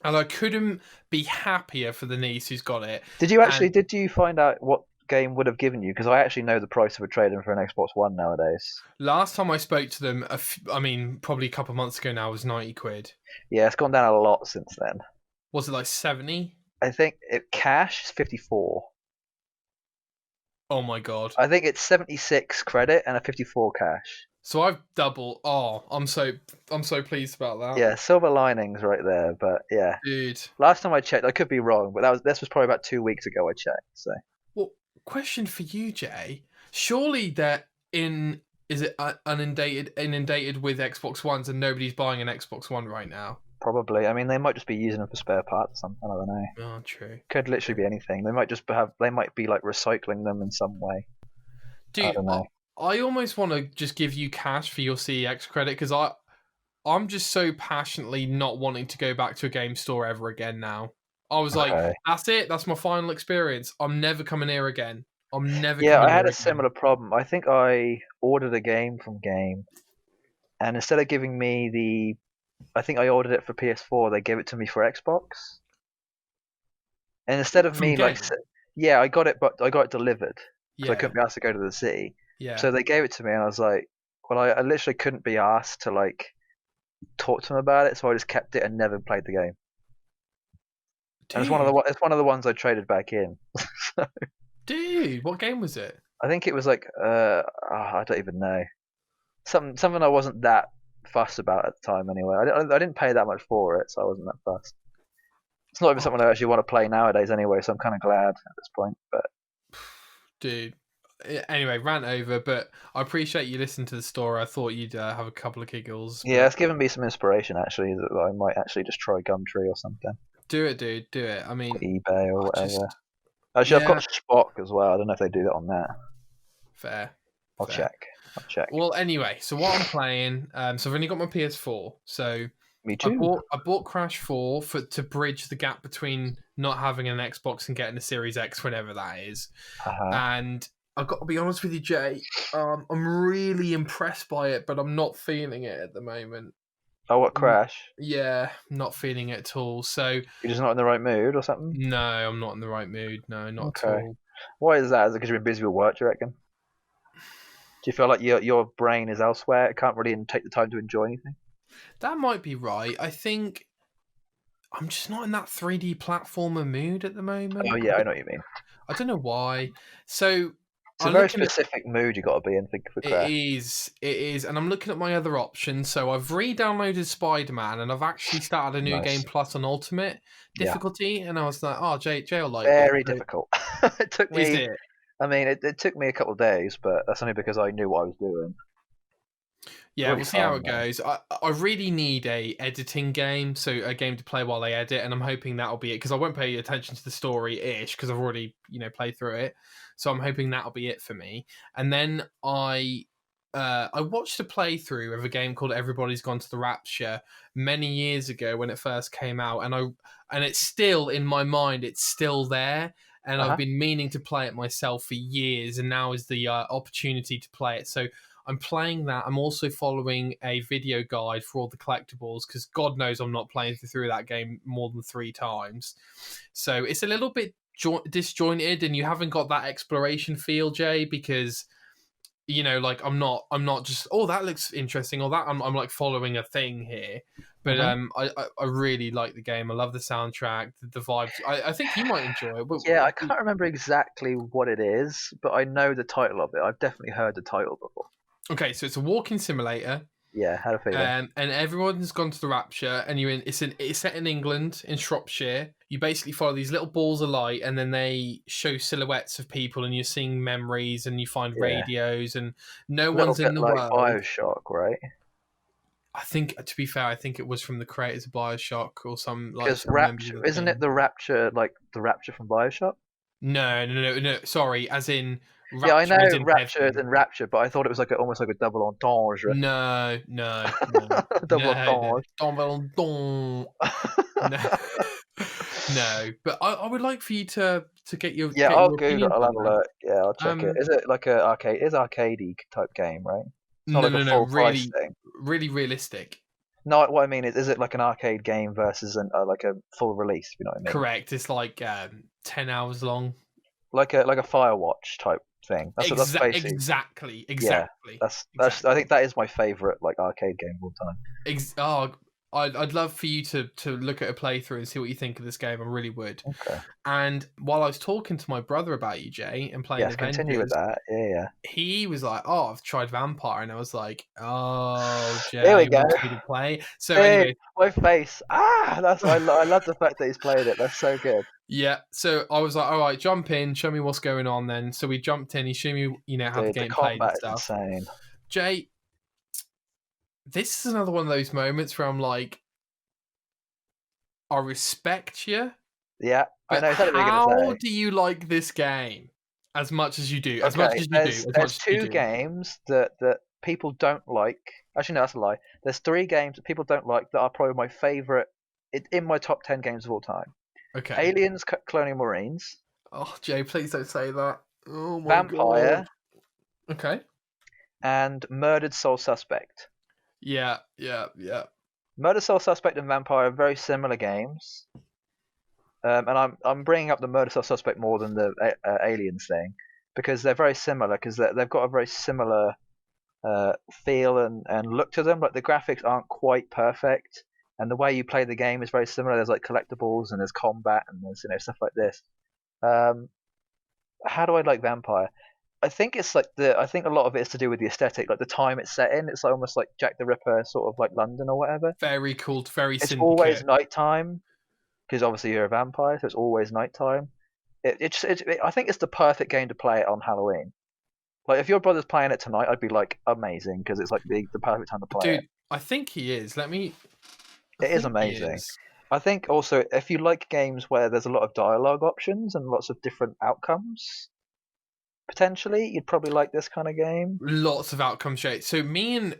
And I couldn't be happier for the niece who's got it. Did you find out what Game would have given you? Because I actually know the price of a trade-in for an Xbox One nowadays. Last time I spoke to them, probably a couple of months ago now, was 90 quid. Yeah, it's gone down a lot since then. Was it like 70? I think cash is 54. Oh my god. I think it's 76 credit and a 54 cash. So I've doubled. Oh, I'm so pleased about that. Yeah, silver linings right there, but yeah. Dude. Last time I checked, I could be wrong, but this was probably about 2 weeks ago I checked, so. Well, question for you, Jay. Surely they're in. Is it inundated with Xbox Ones, and nobody's buying an Xbox One right now? Probably. I mean, they might just be using them for spare parts or something. I don't know. Oh, true. Could literally be anything. They might just have. They might be like recycling them in some way. Dude, I don't know. I almost want to just give you cash for your CEX credit because I'm just so passionately not wanting to go back to a game store ever again now. I was like, that's it. That's my final experience. I'm never coming here again. I'm never. Yeah, coming I had here a similar problem. I think I ordered a game from Game, and instead of giving me I think I ordered it for PS4. They gave it to me for Xbox, and instead of From me Game? yeah, I got it, but I got it delivered because I Yeah, couldn't be asked to go to the city. yeah. So they gave it to me, and I was like, well, I literally couldn't be asked to like talk to them about it, so I just kept it and never played the game. And Dude, it's one of the ones I traded back in. dude, what game was it? I think it was like I don't even know, something I wasn't that fussed about at the time. Anyway, I didn't pay that much for it, so I wasn't that fussed. It's not even something I actually want to play nowadays anyway, so I'm kind of glad at this point. But Dude. Anyway, rant over, but I appreciate you listening to the story. I thought you'd have a couple of giggles. yeah, it's given me some inspiration actually that I might actually just try Gumtree or something. Do it, dude. Do it. I mean, Or eBay or whatever. yeah. Actually, I've got Spock as well. I don't know if they do that on that. Fair. I'll check. Well, anyway, so what I'm playing, so I've only got my PS4. So Me too. I bought Crash 4 to bridge the gap between not having an Xbox and getting a Series X whenever that is. And I've got to be honest with you, Jay, I'm really impressed by it, but I'm not feeling it at the moment. Oh, what, Crash? Yeah, not feeling it at all. So You're just not in the right mood or something? no, I'm not in the right mood. No, not at all. Why is that? Is it because you've been busy with work, do you reckon? Do you feel like your brain is elsewhere? It can't really take the time to enjoy anything? That might be right. I think I'm just not in that 3D platformer mood at the moment. Oh, yeah, I know what you mean. I don't know why. So it's a very specific mood you got to be in for Crash. It is, and I'm looking at my other options. So I've re-downloaded Spider-Man, and I've actually started a new game plus on Ultimate difficulty, and I was like, oh, Jay will like very difficult. It took me. Is it? I mean, it took me a couple of days, but that's only because I knew what I was doing. Yeah, we'll see how it goes. I really need a editing game, so a game to play while I edit, and I'm hoping that'll be it because I won't pay attention to the story-ish because I've already played through it. So I'm hoping that'll be it for me. And then I watched a playthrough of a game called Everybody's Gone to the Rapture many years ago when it first came out, and it's still in my mind. It's still there, and I've been meaning to play it myself for years, and now is the opportunity to play it. So I'm playing that. I'm also following a video guide for all the collectibles because God knows I'm not playing through that game more than 3 times. So it's a little bit disjointed, and you haven't got that exploration feel, Jay, because like I'm not just that looks interesting or that I'm like following a thing here. But I really like the game. I love the soundtrack, the vibes. I think you might enjoy it. Yeah, I can't remember exactly what it is, but I know the title of it. I've definitely heard the title before. Okay, so it's a walking simulator. Yeah, had a feeling. And everyone's gone to the Rapture, and it's set in England, in Shropshire. You basically follow these little balls of light, and then they show silhouettes of people, and you're seeing memories, and you find radios, and no one's in the world. BioShock, right? I think, to be fair, it was from the creators of BioShock or some like. Because Rapture, isn't it the Rapture, like the Rapture from BioShock? No. Sorry, as in. Rapture, yeah, I know Rapture is in Rapture, but I thought it was almost like a double entendre. No. Double entendre. No, but I would like for you to get your I'll Google it. I'll have a look. Yeah, I'll check it. Is it like a arcade? Is arcadey type game, right? It's not like a full price thing. Really realistic. No, what I mean is it like an arcade game versus like a full release? If you know what I mean? Correct. It's like 10 hours long. Like a Firewatch type thing. That's basically exactly. Yeah, that's I think that is my favorite like arcade game of all time. I'd love for you to look at a playthrough and see what you think of this game. I really would. Okay. And while I was talking to my brother about you, Jay, and playing Yes, continue with Avengers, that. Yeah. he was like, "Oh, I've tried Vampire," and I was like, "Oh, Here we Jay go. wants me to play." So Hey, anyway, my face. I love the fact that he's played it. That's so good. yeah. So I was like, "All right, jump in, show me what's going on." Then, so we jumped in. He showed me, how the Dude, the game played and combat is stuff. insane. Jay, this is another one of those moments where I'm like, I respect you. Yeah, I But know exactly what you're how gonna say. do you like this game as much as you do? As much Okay, as you do. As there's much as you two do. games that people don't like. Actually, no, that's a lie. There's three games that people don't like that are probably my favorite in my top 10 games of all time. Okay. Aliens, Colonial Marines, Oh, Jay, please don't say that. Oh my Vampire, god. Okay. and Murdered Soul Suspect. Yeah. Murdered Soul Suspect and Vampire are very similar games. And I'm bringing up the Murder Soul Suspect more than the Aliens thing because they're very similar because they've got a very similar feel and look to them. Like the graphics aren't quite perfect, and the way you play the game is very similar. There's like collectibles and there's combat and there's stuff like this. How do I like Vampire? I think it's like I think a lot of it is to do with the aesthetic, like the time it's set in. It's almost like Jack the Ripper, sort of like London or whatever. Very cool. Very It's syndicate. always nighttime because obviously you're a vampire, so it's always nighttime. I think it's the perfect game to play it on Halloween. Like if your brother's playing it tonight, I'd be like amazing because it's like the perfect time to play Dude, I think he is. Let me. it. It is amazing. I think also if you like games where there's a lot of dialogue options and lots of different outcomes, potentially you'd probably like this kind of game. Lots of outcomes, Jay. So me and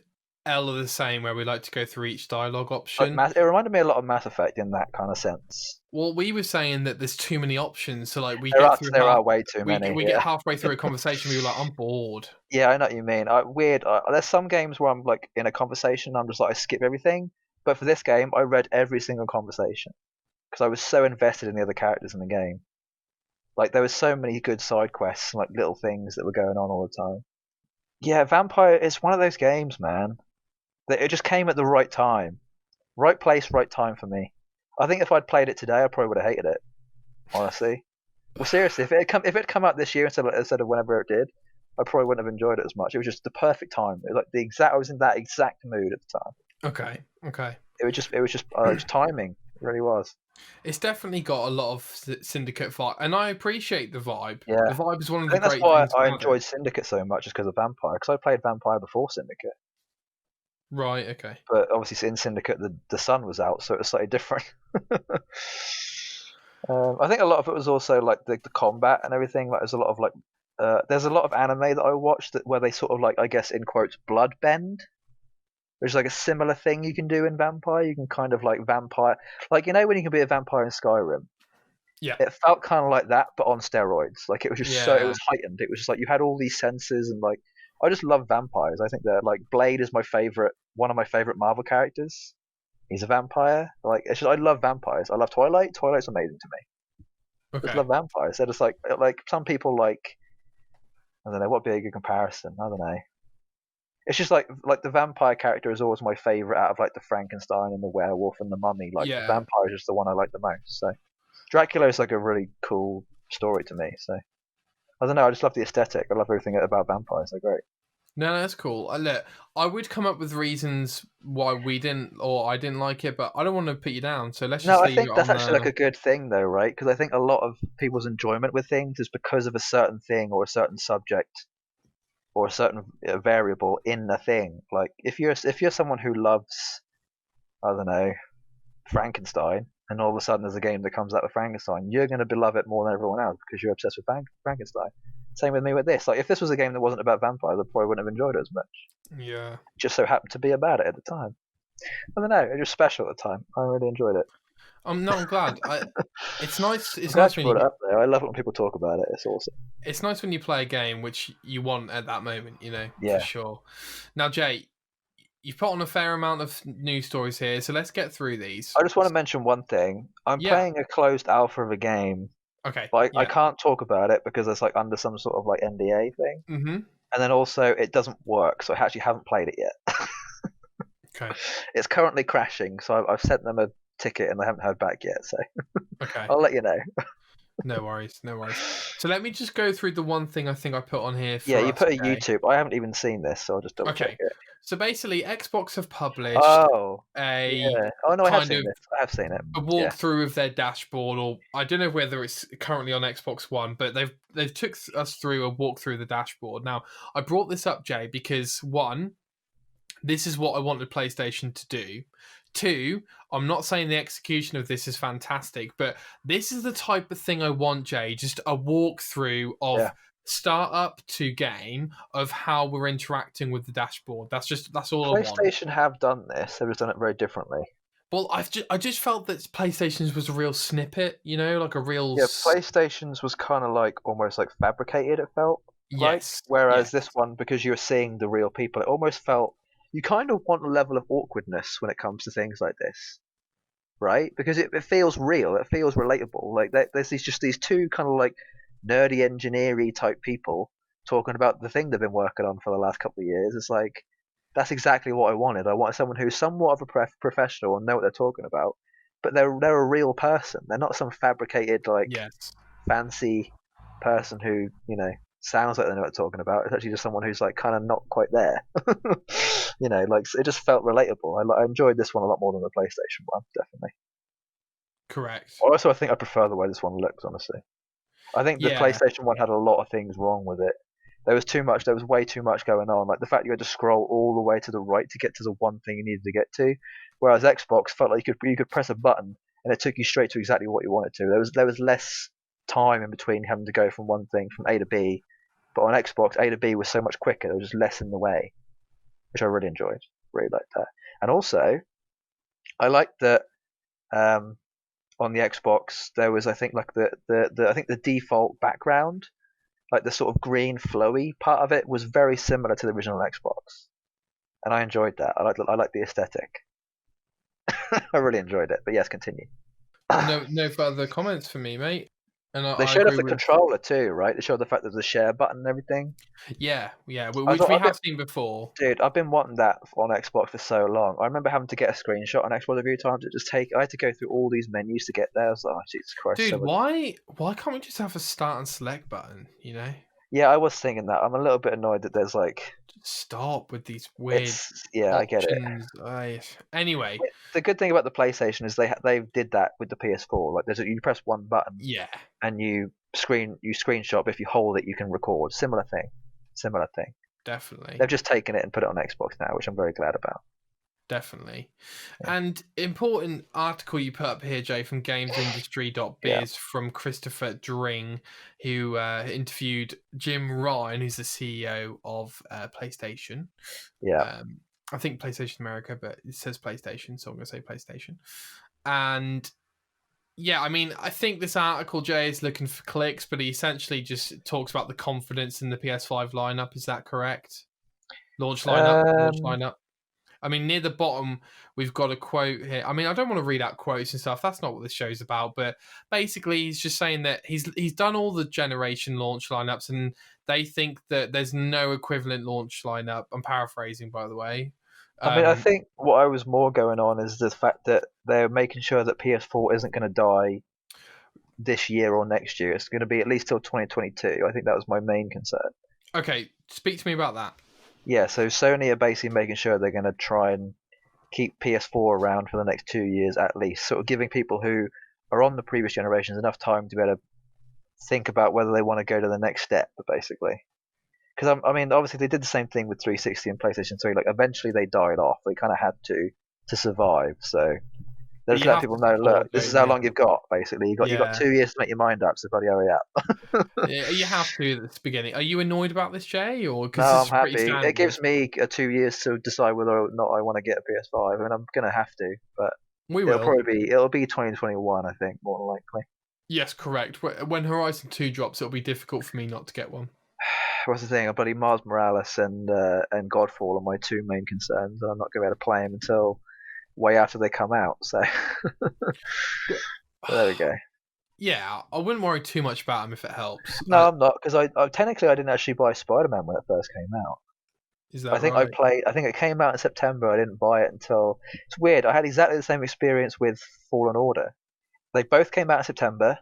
Elle are the same, where we like to go through each dialogue option. Like it reminded me a lot of Mass Effect in that kind of sense. Well, we were saying that there's too many options, so like There are way too many. We get halfway through a conversation, we were like, I'm bored. Yeah, I know what you mean. Weird. There's some games where I'm like in a conversation, I'm just like I skip everything. But for this game, I read every single conversation because I was so invested in the other characters in the game. Like there was so many good side quests, and, like little things that were going on all the time. Yeah, Vampire is one of those games, man. That it just came at the right time, right place, right time for me. I think if I'd played it today, I probably would have hated it. Honestly. Well, seriously, if it come out this year instead of whenever it did, I probably wouldn't have enjoyed it as much. It was just the perfect time. It was like I was in that exact mood at the time. Okay. It was just timing. It really was. It's definitely got a lot of Syndicate vibe, and I appreciate the vibe. Yeah. The vibe is one of I the think that's great why things I about enjoyed it. Syndicate so much, is because of Vampire. Because I played Vampire before Syndicate, Right, okay. but obviously in Syndicate the sun was out, so it was slightly different. I think a lot of it was also like the combat and everything. Like there's a lot of anime that I watched where they sort of like, I guess in quotes, blood bend, which is like a similar thing you can do in Vampire. You can kind of like vampire, like when you can be a vampire in Skyrim. Yeah. It felt kind of like that, but on steroids. Like it was just it Yeah. was heightened. It was just like you had all these senses and like I just love vampires. I think that like Blade is one of my favorite Marvel characters. He's a vampire. Like it's just I love vampires. I love Twilight. Twilight's amazing to me. I just Okay. love vampires. They're just like some people like I don't know what would be a good comparison. I don't know. It's just like the vampire character is always my favorite out of like the Frankenstein and the werewolf and the mummy. Like Yeah. the vampire is just the one I like the most. So Dracula is like a really cool story to me. So I don't know. I just love the aesthetic. I love everything about vampires. They're great. No, that's cool. Look, I would come up with reasons why we didn't or I didn't like it, but I don't want to put you down. So let's just No, I leave think it that's on actually like a good thing though, right? Because I think a lot of people's enjoyment with things is because of a certain thing or a certain subject or a certain variable in a thing. Like if you're someone who loves, I don't know, Frankenstein, and all of a sudden there's a game that comes out with Frankenstein, you're going to love it more than everyone else because you're obsessed with Frankenstein. Same with me with this. Like if this was a game that wasn't about vampires, I probably wouldn't have enjoyed it as much. Yeah. It just so happened to be about it at the time. I don't know. It was special at the time. I really enjoyed it. I'm glad. It's nice. It's I'm nice glad when you brought you. it up there. I love it when people talk about it. It's awesome. It's nice when you play a game which you want at that moment. Yeah. For sure. Now, Jay, you've put on a fair amount of news stories here, so let's get through these. I just want to mention one thing. I'm playing a closed alpha of a game. Okay. But I can't talk about it because it's like under some sort of like NDA thing. Mm-hmm. And then also it doesn't work, so I actually haven't played it yet. Okay. It's currently crashing, so I've sent them a ticket and I haven't heard back yet. So Okay. I'll let you know. No worries. So let me just go through the one thing I think I put on here Yeah, for you us. put a Okay. YouTube. I haven't even seen this, so I'll just double check Okay. it. So basically, Xbox have published Oh, a yeah. Oh no, I have kind seen of this. I have seen it. a Yeah. walkthrough of their dashboard, or I don't know whether it's currently on Xbox One, but they've took us through a walkthrough of the dashboard. Now, I brought this up, Jay, because one, this is what I wanted PlayStation to do. Two, I'm not saying the execution of this is fantastic, but this is the type of thing I want, Jay. Just a walkthrough of Yeah. startup to game of how we're interacting with the dashboard. That's all I want. PlayStation have done this. They've just done it very differently. Well, I just felt that PlayStation's was a real snippet, like a real. Yeah, PlayStation's was kind of like almost like fabricated. It felt like, Yes, whereas yes, this one, because you're seeing the real people, it almost felt you kind of want a level of awkwardness when it comes to things like this, right? Because it feels real, it feels relatable. Like there's these two kind of like nerdy engineering type people talking about the thing they've been working on for the last couple of years. It's like that's exactly what I wanted. I wanted someone who's somewhat of a professional and know what they're talking about, but they're a real person. They're not some fabricated like yes. fancy person who sounds like they know what they're talking about. It's actually just someone who's like kind of not quite there. Like it just felt relatable. I enjoyed this one a lot more than the PlayStation one, definitely. Correct. Also, I think I prefer the way this one looks, honestly. I think the Yeah, PlayStation one had a lot of things wrong with it. There was too much. There was way too much going on. Like the fact you had to scroll all the way to the right to get to the one thing you needed to get to, whereas Xbox felt like you could press a button and it took you straight to exactly what you wanted to. There was less time in between having to go from one thing from A to B, but on Xbox A to B was so much quicker. There was just less in the way, which I really enjoyed. Really liked that. And also, I liked that on the Xbox there was I think like the I think the default background, like the sort of green flowy part of it, was very similar to the original Xbox, and I enjoyed that. I like the aesthetic. I really enjoyed it. But yes, continue. no further comments for me, mate. And They I showed off agree the with. controller too, right? They showed the fact there's a share button and everything. Yeah, I which thought we I've been, have seen before. dude, I've been wanting that on Xbox for so long. I remember having to get a screenshot on Xbox a few times. I had to go through all these menus to get there. I was like, oh, Jesus Christ, so Dude, much. why can't we just have a start and select button? Yeah, I was thinking that. I'm a little bit annoyed that there's like Just stop with these weird yeah, I get it. options. Anyway, The good thing about the PlayStation is they did that with the PS4. Like you press one button yeah, and you screenshot. But if you hold it, you can record. Similar thing. Similar thing. definitely. They've just taken it and put it on Xbox now, which I'm very glad about. Definitely. Yeah. And important article you put up here, Jay, from Yeah. gamesindustry.biz from Christopher Dring, who interviewed Jim Ryan, who's the CEO of PlayStation. Yeah. I think PlayStation America, but it says PlayStation, so I'm going to say PlayStation. And yeah, I mean, I think this article, Jay, is looking for clicks, but he essentially just talks about the confidence in the PS5 lineup. Is that correct? Launch lineup. I mean, near the bottom, we've got a quote here. I mean, I don't want to read out quotes and stuff. That's not what this show's about. But basically, he's just saying that he's done all the generation launch lineups, and they think that there's no equivalent launch lineup. I'm paraphrasing, by the way. I mean, I think what I was more going on is the fact that they're making sure that PS4 isn't going to die this year or next year. It's going to be at least till 2022. I think that was my main concern. Okay, speak to me about that. Yeah, so Sony are basically making sure they're going to try and keep PS4 around for the next 2 years at least, sort of giving people who are on the previous generations enough time to be able to think about whether they want to go to the next step, basically. Because I mean, obviously they did the same thing with 360 and PlayStation 3. Like eventually they died off. They kind of had to survive. So they just You let have people to know, support, look, this is don't how you? long you've got. Basically, you got Yeah. 2 years to make your mind up. So bloody hurry up. Yeah, you have to at the beginning. Are you annoyed about this, Jay, or No, because this I'm is pretty happy. It standard? gives me 2 years to decide whether or not I want to get a PS5. I mean, I'm gonna have to, but We will. it'll be 2021. I think more than likely. Yes, correct. When Horizon 2 drops, it'll be difficult for me not to get one. What's the thing? Bloody Miles Morales and Godfall are my two main concerns, and I'm not going to be able to play them until way after they come out. So there we go. Yeah, I wouldn't worry too much about them if it helps. No, I'm not, because I technically I didn't actually buy Spider-Man when it first came out. Is that right? I think it came out in September. I didn't buy it until. It's weird. I had exactly the same experience with Fallen Order. They both came out in September,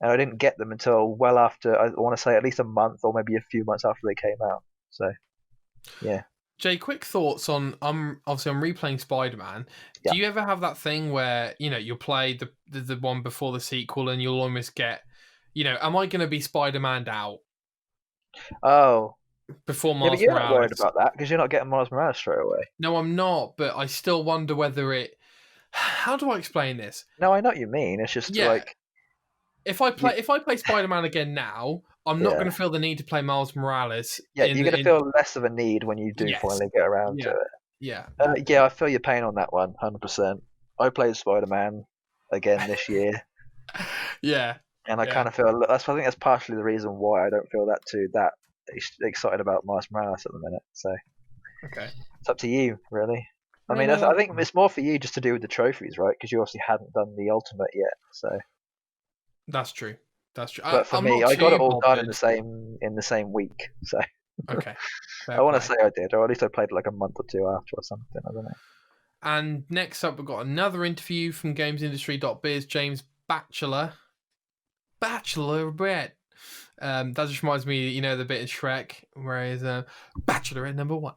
and I didn't get them until well after. I want to say at least a month or maybe a few months after they came out. So, yeah. Jay, quick thoughts on obviously I'm replaying Spider-Man. Yeah. Do you ever have that thing where, you know, you'll play the one before the sequel and you'll almost get, you know, am I going to be Spider-Man'd out Oh, before yeah, but Miles you're not worried Morales? about that because you're not getting Miles Morales straight away. No, I'm not, but I still wonder whether it. How do I explain this? No, I know what you mean. It's just Yeah, like, if I you, play Spider-Man again now, I'm not going yeah, to feel the need to play Miles Morales yeah, you're gonna in feel less of a need when you do yes, finally get around to yeah, it. yeah, Yeah, I feel your pain on that one, 100%. I played Spider-Man again this year, yeah, and I yeah. kind of feel I think that's partially the reason why I don't feel that excited about Miles Morales at the minute. So Okay. it's up to you, really. I No, mean, no, I that's think fine. it's more for you just to do with the trophies, right? Because you obviously hadn't done the ultimate yet. So, That's true. That's true. but for I'm me, not I got it too all done bothered. in the same week. So Okay, I fair want to play. say I did, or at least I played like a month or two after or something. I don't know. And next up, we've got another interview from gamesindustry.biz, James Bachelorette. That just reminds me, you know, the bit in Shrek where he's Bachelorette number 1,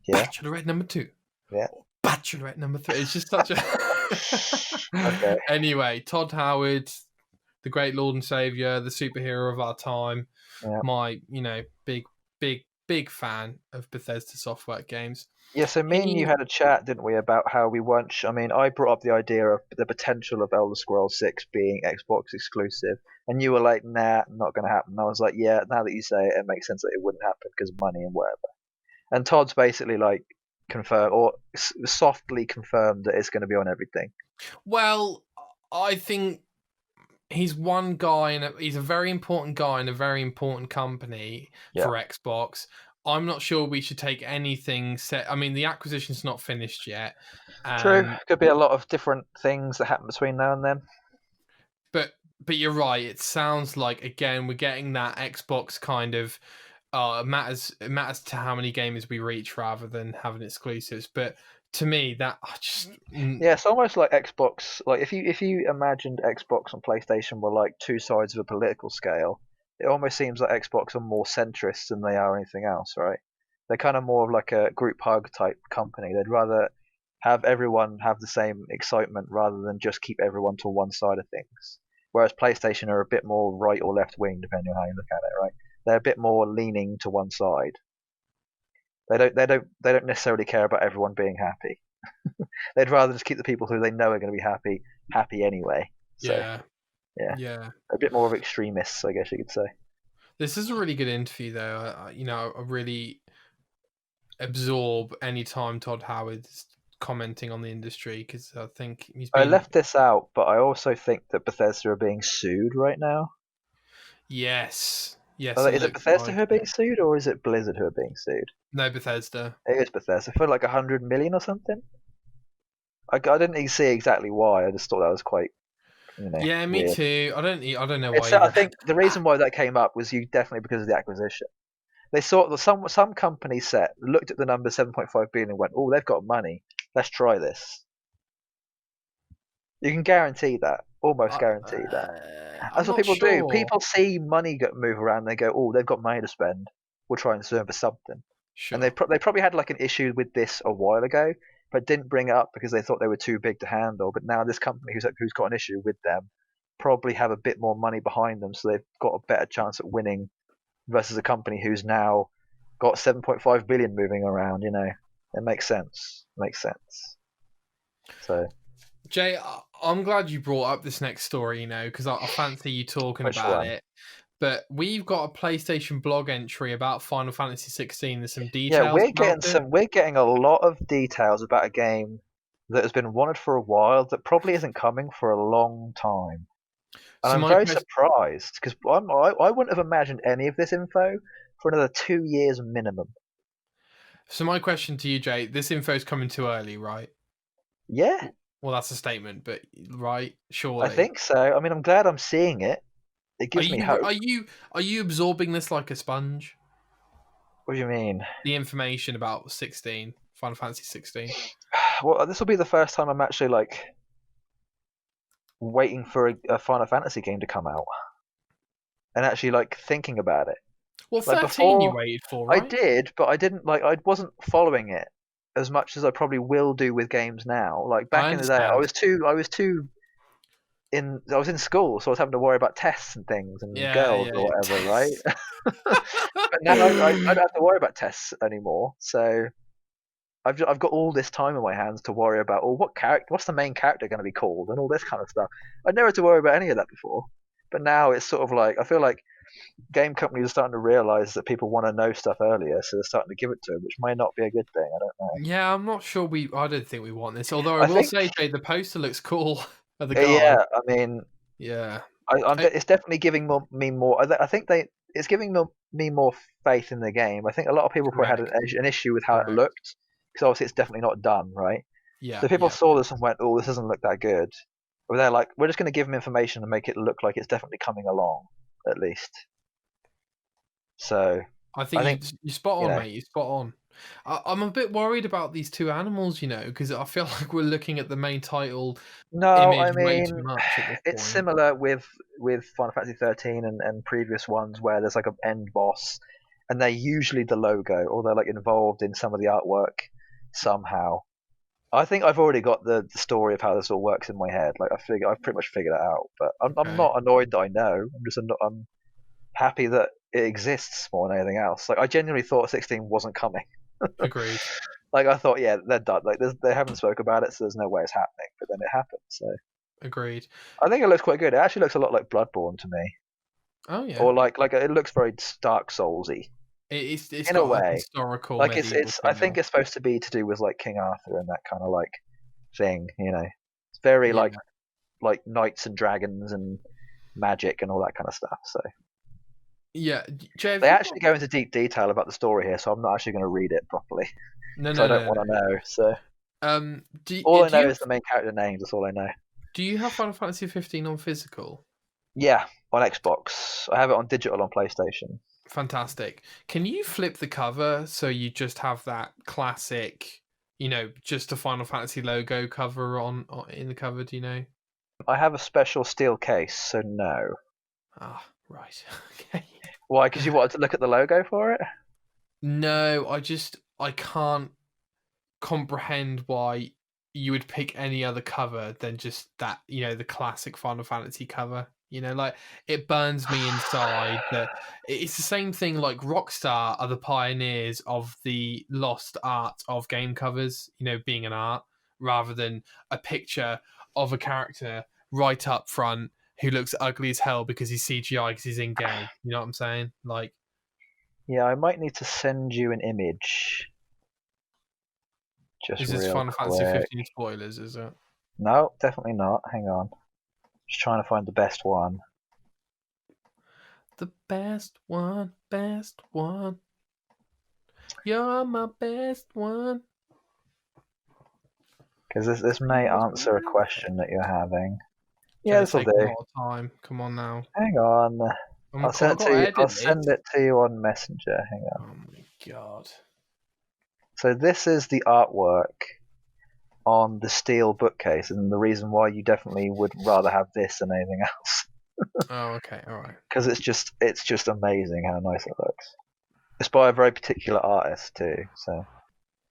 Yeah, Bachelorette number 2, yeah. Bachelorette number 3. It's just such a. Okay. Anyway, Todd Howard, the great Lord and Savior, the superhero of our time. Yeah. My, you know, big fan of Bethesda software games. Yeah, so me and you He, had a chat, didn't we, about how we weren't. I mean, I brought up the idea of the potential of Elder Scrolls 6 being Xbox exclusive, and you were like, "Nah, not going to happen." And I was like, "Yeah, now that you say it, it makes sense that it wouldn't happen because of money and whatever." And Todd's basically like confirmed or softly confirmed that it's going to be on everything. well, I think he's one guy and he's a very important guy in a very important company Yeah, for Xbox. I'm not sure we should take anything set. I mean, the acquisition's not finished yet. true. Um, Could be a lot of different things that happen between now and then. but you're right. It sounds like again we're getting that Xbox kind of it matters to how many gamers we reach rather than having exclusives. But to me, that I just Yeah, it's almost like Xbox. Like if you imagined Xbox and PlayStation were like two sides of a political scale, it almost seems like Xbox are more centrist than they are anything else, right? They're kind of more of like a group hug type company. They'd rather have everyone have the same excitement rather than just keep everyone to one side of things. Whereas PlayStation are a bit more right or left wing, depending on how you look at it, right? They're a bit more leaning to one side. They don't necessarily care about everyone being happy. They'd rather just keep the people who they know are going to be happy anyway. So yeah, yeah, yeah. a bit more of extremists, I guess you could say. This is a really good interview, though. You know, I really absorb any time Todd Howard's commenting on the industry because I think he's I been. left this out, but I also think that Bethesda are being sued right now. Yes, yes, it Is it looks Bethesda like who are it. being sued, or is it Blizzard who are being sued? No, Bethesda. It is Bethesda for like 100 million or something. I didn't even see exactly why. I just thought that was quite, Yeah, me weird. too. I don't know why It's I either. think the reason why that came up was you definitely because of the acquisition. They saw that some company set looked at the number 7.5 billion and went, "Oh, they've got money. Let's try this." You can guarantee that, almost guarantee that. I'm That's what not people do. sure. People see money move around. And they go, "Oh, they've got money to spend. We'll try and serve for something." And Sure. they probably had like an issue with this a while ago, but didn't bring it up because they thought they were too big to handle. But now this company who's got an issue with them probably have a bit more money behind them, so they've got a better chance at winning versus a company who's now got 7.5 billion moving around. It makes sense. Makes sense. So Jay, I'm glad you brought up this next story, you know, because I fancy you talking which about one? it. But we've got a PlayStation blog entry about Final Fantasy 16. There's some Yeah, details about it. we're getting a lot of details about a game that has been wanted for a while that probably isn't coming for a long time. And So I'm my very question, surprised because I wouldn't have imagined any of this info for another 2 years minimum. to you, Jay, this info's coming too early, right? Yeah, Well, that's a statement, but right, I surely. think so. I mean, I'm glad I'm seeing it. It Are gives me you hope. are you are you absorbing this like a sponge? What do you mean? The information about Final Fantasy 16. Well, this will be the first time I'm actually like waiting for a Final Fantasy game to come out and actually like thinking about it. Well, Like 13 you before, waited for, I right? did, but I didn't like. I wasn't following it as much as I probably will do with games now. Like I back in the day, understand. I was too I was in school, so I was having to worry about tests and things and Yeah, girls yeah. or whatever, right? But now I don't have to worry about tests anymore. So I've got all this time in my hands to worry about. Oh, what's the main character going to be called, and all this kind of stuff. I never had to worry about any of that before. But now it's sort of like I feel like game companies are starting to realize that people want to know stuff earlier, so they're starting to give it to them, which might not be a good thing. I don't know. Yeah, I'm not sure I don't think we want this. Although I I will think, say, Jay, the poster looks cool of the guy. yeah, I mean, Yeah. it's definitely giving me more. I think it's giving me more faith in the game. I think a lot of people probably had Correct. an issue with how it Correct. looked because obviously it's definitely not done right. Yeah, So people yeah. saw this and went, "Oh, this doesn't look that good." But they're like, "We're just going to give them information and make it look like it's definitely coming along, at least." So I I think think you're spot you on, know, mate. You're spot on. I'm a bit worried about these two animals, because I feel like we're looking at the main title no, image I way too mean, much at this it's point. similar with Final Fantasy 13 and previous ones where there's like an end boss, and they're usually the logo or they're like involved in some of the artwork somehow. I think I've already got the story of how this all works in my head. Like I've pretty much figured it out. But I'm Okay. not annoyed that I know. I'm happy that it exists more than anything else. Like I genuinely thought 16 wasn't coming. Agreed. Like I thought, yeah, they're done. Like they haven't spoke about it, so there's no way it's happening. But then it happened. So Agreed. I think it looks quite good. It actually looks a lot like Bloodborne to me, Oh yeah. or like it looks very Dark Soulsy It's in a got a way. historical Like medieval it's I think feel. it's supposed to be to do with like King Arthur and that kind of like thing. It's very Yeah. like knights and dragons and magic and all that kind of stuff. So Yeah. Jay, have they you actually got go into deep detail about the story here, so I'm not actually going to read it properly No, because I no, don't no, want to know. So no. Do all I do know you is the main character names. That's all I know. do you have Final Fantasy 15 on physical? Yeah, on Xbox. I have it on digital on PlayStation. Fantastic. Can you flip the cover so you just have that classic, just a Final Fantasy logo cover in the cover? Do you know? I have a special steel case, so no. Ah, right. Okay. Why? Because you wanted to look at the logo for it? No, I can't comprehend why you would pick any other cover than just that, the classic Final Fantasy cover. Like it burns me inside that it's the same thing like Rockstar are the pioneers of the lost art of game covers, being an art rather than a picture of a character right up front who looks ugly as hell because he's CGI because he's in game. You know what I'm saying? Like, Yeah, I might need to send you an image. Just is this real Final Fantasy quick. 15 spoilers, is it? No, definitely not. Hang on. Just trying to find the best one. The best one, best one. You're my best one. Because this may answer a question that you're having. Yeah, Jay, this will taking a do. lot of time. Come on now. Hang on. I've got to I'll edit this. send it to you on Messenger. Hang on. Oh my god. So this is the artwork on the steel bookcase, and the reason why you definitely would rather have this than anything else. Oh, okay, alright. Because it's just amazing how nice it looks. It's by a very particular artist too. So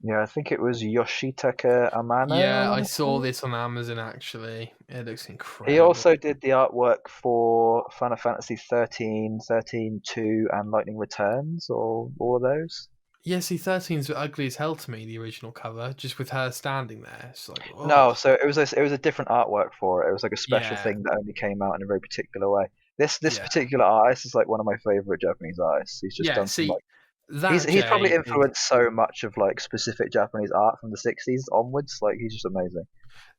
yeah, I think it was Yoshitaka Amano. I Yeah, I want to saw say. this on Amazon actually. It looks He incredible. also did the artwork for Final Fantasy 13, 13-2, and Lightning Returns, or all of those. Yeah, see, 13's ugly as hell to me, the original cover, just with her standing there. It's like, No, oh. so it was a different artwork for it. It was like a special Yeah, thing that only came out in a very particular way. This yeah. particular artist is like one of my favorite Japanese artists. He's just Yeah, done some see, like that, he's probably Jay, is influenced so much of like specific Japanese art from the 60s onwards. Like he's just amazing.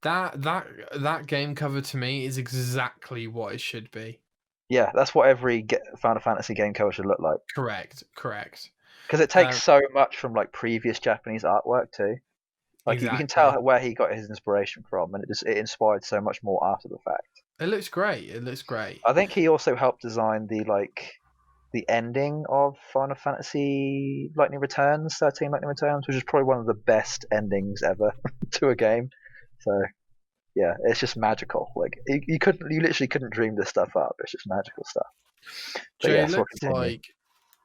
that game cover to me is exactly what it should be. Yeah, that's what every Final Fantasy game cover should look like. Correct, correct. Because it takes so much from like previous Japanese artwork too. Like you can Exactly. tell where he got his inspiration from, and it inspired so much more after the fact. It looks great. It looks great. I think he also helped design the like the ending of Final Fantasy Lightning Returns, 13 Lightning Returns, which is probably one of the best endings ever to a game. So yeah, it's just magical. Like you literally couldn't dream this stuff up. It's just magical stuff. But Jay, yes, we'll continue.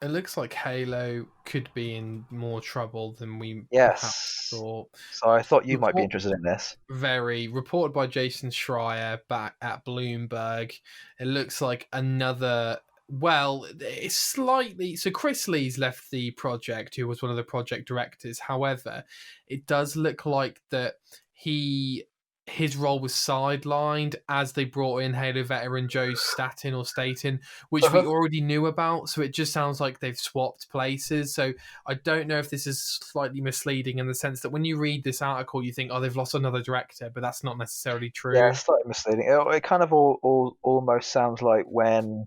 it looks like Halo could be in more trouble than we perhaps Yes. thought. So I thought you might be interested in this. Reported by Jason Schreier back at Bloomberg. It looks like another. Well, it's slightly. So Chris Lee's left the project, who was one of the project directors. However, it does look like that his role was sidelined as they brought in Halo veteran Joe Staten, which we already knew about. So it just sounds like they've swapped places. So I don't know if this is slightly misleading in the sense that when you read this article, you think, oh, they've lost another director, but that's not necessarily true. Yeah, it's slightly misleading. It kind of almost sounds like when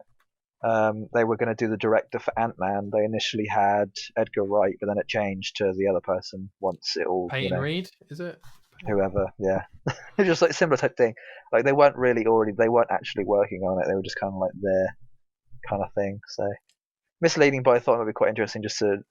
they were going to do the director for Ant-Man, they initially had Edgar Wright, but then it changed to the other person once it all, Peyton Reed, is it? Whoever, yeah. It's just like similar type thing. Like they weren't actually working on it. They were just kind of like their kind of thing. So misleading, but I thought it would be quite interesting just to,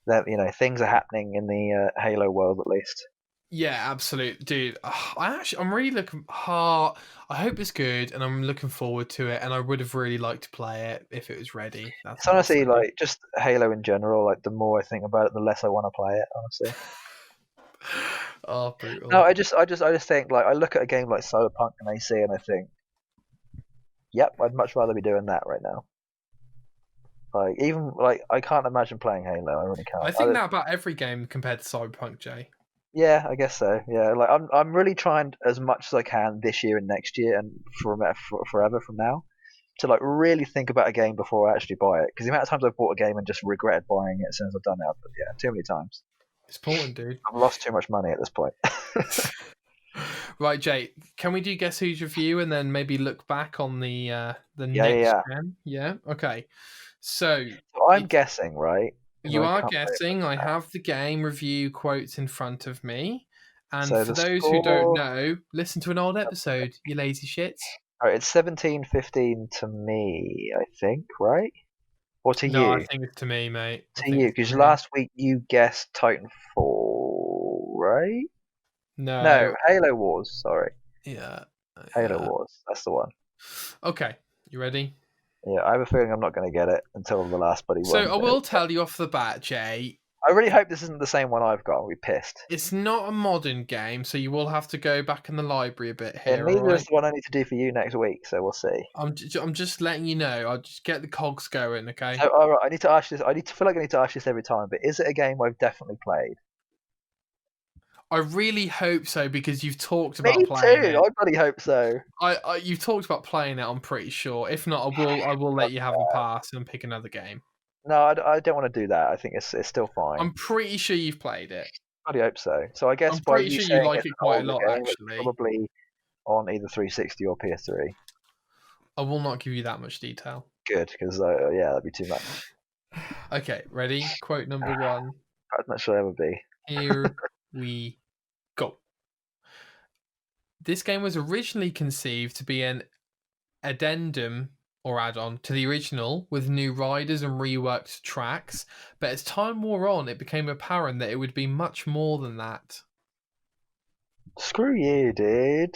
that things are happening in the Halo world at least. Yeah, absolutely, dude. I'm really looking hard. I hope it's good, and I'm looking forward to it. And I would have really liked to play it if it was ready. It's honestly like just Halo in general. Like the more I think about it, the less I want to play it. Honestly. Oh, brutal. No, I just think like I look at a game like Cyberpunk and AC and I think, yep, I'd much rather be doing that right now. Like even like I can't imagine playing Halo. I really can't. I think that about every game compared to Cyberpunk, Jay. Yeah, I guess so. Yeah, like I'm really trying as much as I can this year and next year and forever from now to like really think about a game before I actually buy it. Because the amount of times I've bought a game and just regretted buying it as soon as I've done it, but yeah, too many times. It's important, dude. I've lost too much money at this point. Right, Jay. Can we do Guess Who's Review and then maybe look back on the next gen? Yeah. Okay. So I'm guessing, right? You are guessing. I have the game review quotes in front of me. And so for those who don't know, listen to an old episode, you lazy shits. Alright, it's 17-15 to me, I think, right? Or to you? No, I think it's to me, mate. To you, because last week you guessed Titanfall, right? No, Halo Wars, sorry. Yeah. Halo Wars, that's the one. Okay, you ready? Yeah, I have a feeling I'm not going to get it until the last buddy one. So I will tell you off the bat, Jay. I really hope this isn't the same one I've got. I'll be pissed. It's not a modern game, so you will have to go back in the library a bit here. Yeah, neither is the one I need to do for you next week, so we'll see. I'm just letting you know. I'll just get the cogs going, okay? So, all right, I need to ask this. Feel like I need to ask this every time. But is it a game I've definitely played? I really hope so because you've talked about playing it. Me too. I bloody hope so. You've talked about playing it. I'm pretty sure. If not, I will let you have a pass and pick another game. No, I don't want to do that. I think it's still fine. I'm pretty sure you've played it. I hope so. So I guess I'm pretty sure you like it quite a lot, actually. Probably on either 360 or PS3. I will not give you that much detail. Good, because that'd be too much. Okay, ready? Quote number 1. I'm not sure I'll ever be. Here we go. This game was originally conceived to be an addendum or add-on to the original with new riders and reworked tracks, but as time wore on, it became apparent that it would be much more than that. Screw you, dude.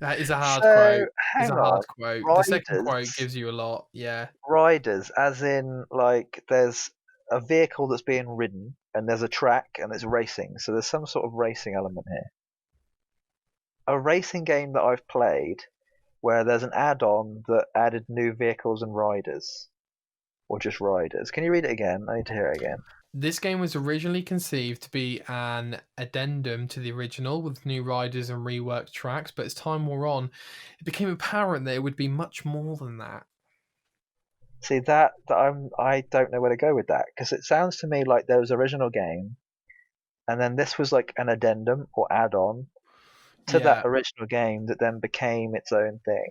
That is a hard quote. It's a hard quote. Riders, the second quote gives you a lot, yeah. Riders, as in, like, there's a vehicle that's being ridden, and there's a track, and it's racing, so there's some sort of racing element here. A racing game that I've played where there's an add-on that added new vehicles and riders. Or just riders. Can you read it again? I need to hear it again. This game was originally conceived to be an addendum to the original with new riders and reworked tracks, but as time wore on, it became apparent that it would be much more than that. See, I don't know where to go with that, because it sounds to me like there was an original game, and then this was like an addendum or add-on to that original game that then became its own thing.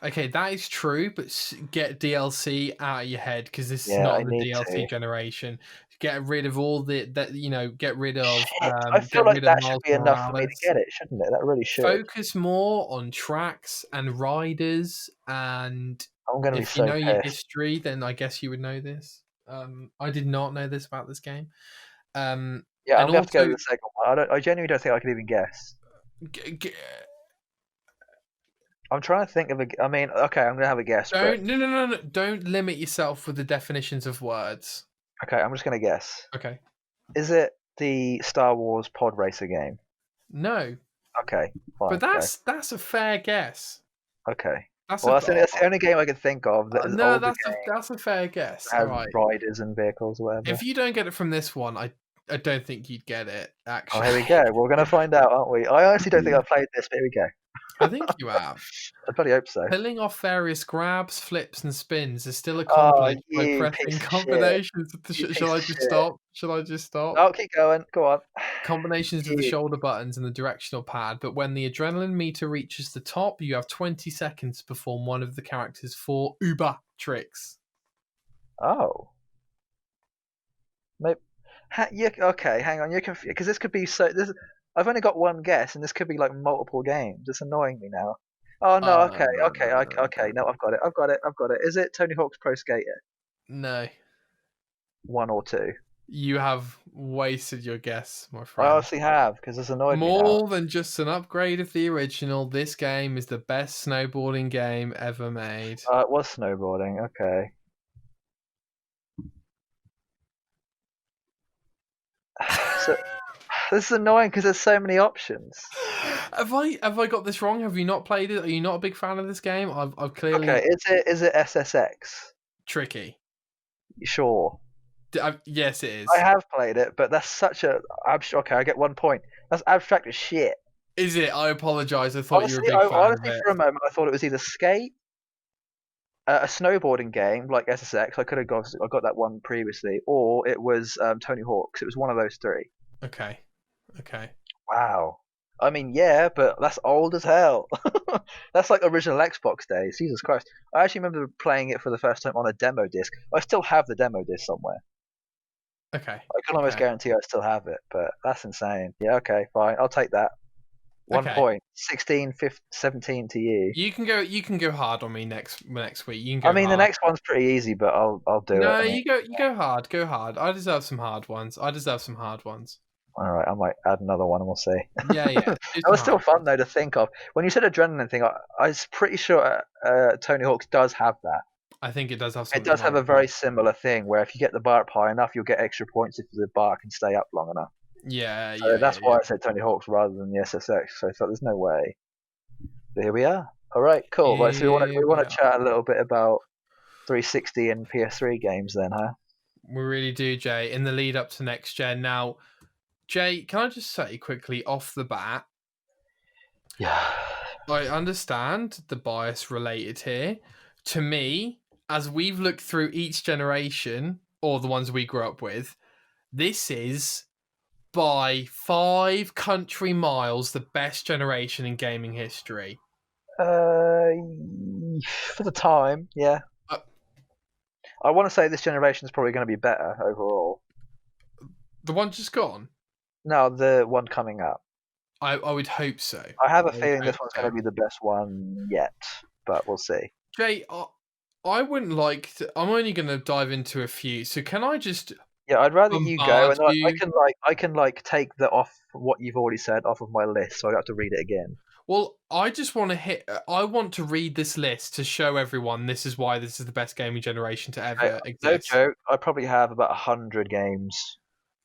Okay, that is true, but get DLC out of your head because this is not the DLC generation. Get rid of all get rid of. I feel like that should be enough for me to get it, shouldn't it? That really should. Focus more on tracks and riders and I'm going to be If you so know your pissed. history, then I guess you would know this. I did not know this about this game. Yeah, I'm And going to have to go also, to the second one. I genuinely don't think I could even guess. g- g- I'm trying to think of a. I mean, okay, I'm going to have a guess, but no. Don't limit yourself with the definitions of words. okay, I'm just going to guess. Okay. Is it the Star Wars pod racer game? No, Okay, fine. but that's a fair guess. Okay. That's Well, a that's the only game I could think of that is no. older That's a fair guess. that All has right. riders and vehicles or whatever. If you don't get it from this one, I don't think you'd get it. Oh, Actually, here we go. We're going to find out, aren't we? I honestly don't think I've played this, but here we go. I think you have. I bloody hope so. Pulling off various grabs, flips, and spins is still Oh, accomplished by you pressing piece of shit. combinations of the. You Shall I piece of just shit. stop? Shall I just stop? Oh, keep going. Go on. Combinations of the shoulder buttons and the directional pad, but when the adrenaline meter reaches the top, you have 20 seconds to perform one of the character's 4 Uber tricks. Oh. Maybe. Yeah, okay, hang on. You're confused because this could be so. I've only got one guess, and this could be like multiple games. It's annoying me now. Oh no. Okay. No, I've got it. Is it Tony Hawk's Pro Skater? No. 1 or 2? You have wasted your guess, my I friend. honestly have because it's annoyed me now. More than just an upgrade of the original, this game is the best snowboarding game ever made. It was snowboarding. Okay. So this is annoying because there's so many options. Have I got this wrong? Have you not played it? Are you not a big fan of this game? I've clearly Okay. Is it SSX? tricky. Sure. Yes, it is. I have played it, but that's such a abstract. Okay, I get 1 point. That's abstract as shit. Is it? I apologise. I thought you were a Honestly, big fan honestly, of it. for a moment, I thought it was either Skate, a snowboarding game like SSX. I could have got that one previously, or it was Tony Hawk's. It was one of those 3. Okay. Wow. I mean, yeah, but that's old as hell. That's like original Xbox days. Jesus Christ. I actually remember playing it for the first time on a demo disc. I still have the demo disc somewhere. Okay. I can almost guarantee I still have it, but that's insane. Yeah, okay, fine. I'll take that. 1 point. 16, 15, 17 to you. You can go hard on me next week. You can go I mean, hard. the next one's pretty easy, but I'll do it. No, I mean, you go hard. Go hard. I deserve some hard ones. all right, I might add another one and we'll see. Yeah. That was still fun though to think of. When you said adrenaline thing, I was pretty sure Tony Hawk's does have that. I think it does have something. It does have a very similar thing where if you get the bar up high enough, you'll get extra points if the bar can stay up long enough. Yeah. So that's why I said Tony Hawk's rather than the SSX. So I thought there's no way. But here we are. All right, cool. Right, so we want to chat a little bit about 360 and PS3 games then, huh? We really do, Jay. In the lead up to next gen. Now, Jay, can I just say quickly off the bat? Yeah. I understand the bias related here. To me, as we've looked through each generation, or the ones we grew up with, this is by 5 country miles the best generation in gaming history. For the time, yeah. I want to say this generation is probably going to be better overall. The one just gone? No, the one coming up. I would hope so. I have a feeling this one's going to be the best one yet, but we'll see. Jay, I wouldn't like to, I'm only going to dive into a few, so can I just... Yeah, I'd rather you go, and you? I can take the off what you've already said off of my list, so I don't have to read it again. Well, I just want to I want to read this list to show everyone this is why this is the best gaming generation to ever exist. No joke, I probably have about 100 games.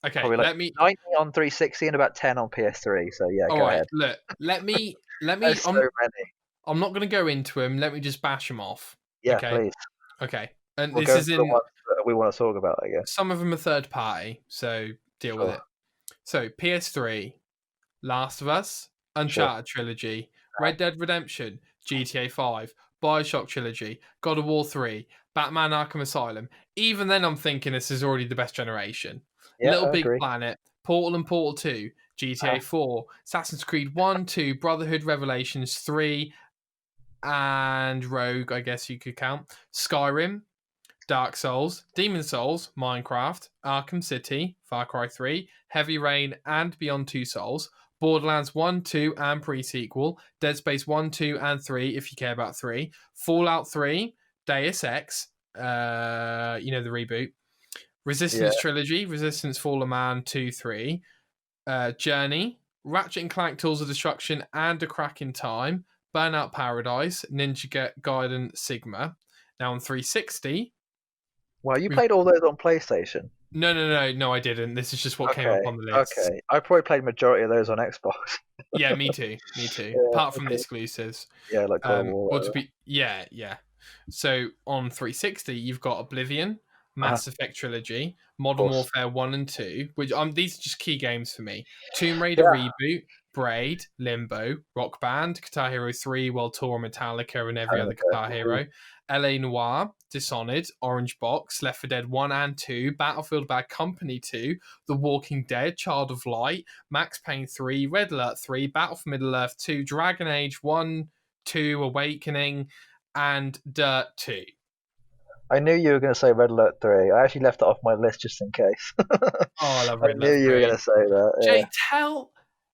Okay, probably like 90 on 360 and about 10 on PS3. So yeah, go ahead. Look, let me. There's so many. I'm not going to go into them. Let me just bash them off. Yeah, okay? please. Okay, and we'll this is in the ones that we want to talk about, I guess. Some of them are third party, so deal with it. So PS3, Last of Us, Uncharted trilogy, Red Dead Redemption, GTA 5, Bioshock trilogy, God of War 3, Batman Arkham Asylum. Even then, I'm thinking this is already the best generation. Yeah, Little Big Planet, Portal and Portal 2, GTA 4, Assassin's Creed 1, 2, Brotherhood Revelations 3, and Rogue, I guess you could count, Skyrim, Dark Souls, Demon Souls, Minecraft, Arkham City, Far Cry 3, Heavy Rain, and Beyond Two Souls, Borderlands 1, 2, and pre-sequel, Dead Space 1, 2, and 3, if you care about 3, Fallout 3, Deus Ex, the reboot, Resistance Trilogy, Resistance Fall of Man 2, 3, Journey, Ratchet and Clank Tools of Destruction and A Crack in Time, Burnout Paradise, Ninja Gaiden Sigma. Now on 360. Well, you played all those on PlayStation. No, I didn't. This is just what came up on the list. Okay, I probably played majority of those on Xbox. Yeah, me too. Yeah, Apart from the exclusives. Yeah, like God of War. Yeah. So on 360, you've got Oblivion, Mass Effect Trilogy, Modern Warfare 1 and 2, which these are just key games for me. Tomb Raider Reboot, Braid, Limbo, Rock Band, Guitar Hero 3, World Tour, Metallica, and every other Guitar Hero. LA Noire, Dishonored, Orange Box, Left 4 Dead 1 and 2, Battlefield Bad Company 2, The Walking Dead, Child of Light, Max Payne 3, Red Alert 3, Battle for Middle-earth 2, Dragon Age 1, 2, Awakening, and Dirt 2. I knew you were going to say Red Alert 3. I actually left it off my list just in case. I love Red Alert 3. I knew you were going to say that. Yeah. Jay,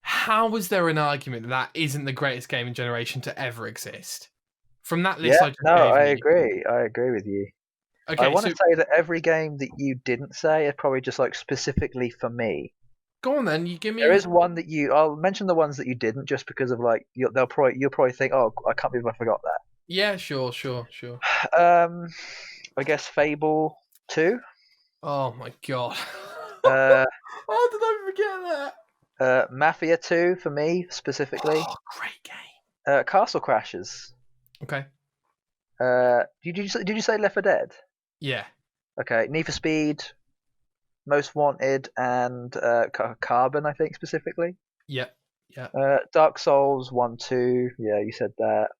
how is there an argument that isn't the greatest gaming generation to ever exist? From that list, I agree. I agree with you. Okay, I want to say that every game that you didn't say is probably just like specifically for me. Go on then. You give me. There is one that I'll mention the ones that you didn't, just because of like you'll probably think, oh, I can't believe I forgot that. Yeah, sure. I guess Fable 2. Oh my god. How did I forget that? Mafia 2 for me specifically. Oh, great game. Castle Crashers. Okay. Did you say Left 4 Dead? Yeah. Okay. Need for Speed, Most Wanted, and Carbon, I think specifically. Yeah. Dark Souls 1, 2. Yeah, you said that.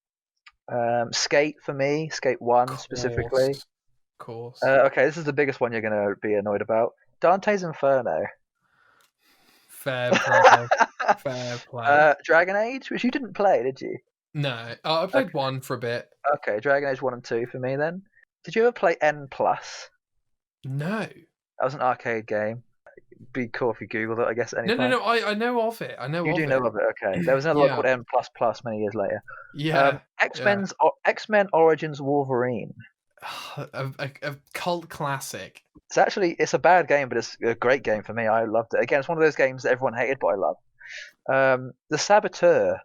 Skate for me. Skate 1 specifically. Of course. Okay, this is the biggest one you're going to be annoyed about. Dante's Inferno. Fair play. Fair play. Dragon Age, which you didn't play, did you? No, I played one for a bit. Okay, Dragon Age 1 and 2 for me then. Did you ever play N+? No. That was an arcade game. Be cool if you Googled it, I guess. No, I know of it. You do know of it, okay. There was another one called N++ many years later. Yeah. X-Men Origins Wolverine. A cult classic. It's a bad game, but it's a great game for me. I loved it. Again, it's one of those games that everyone hated, but I love. The Saboteur.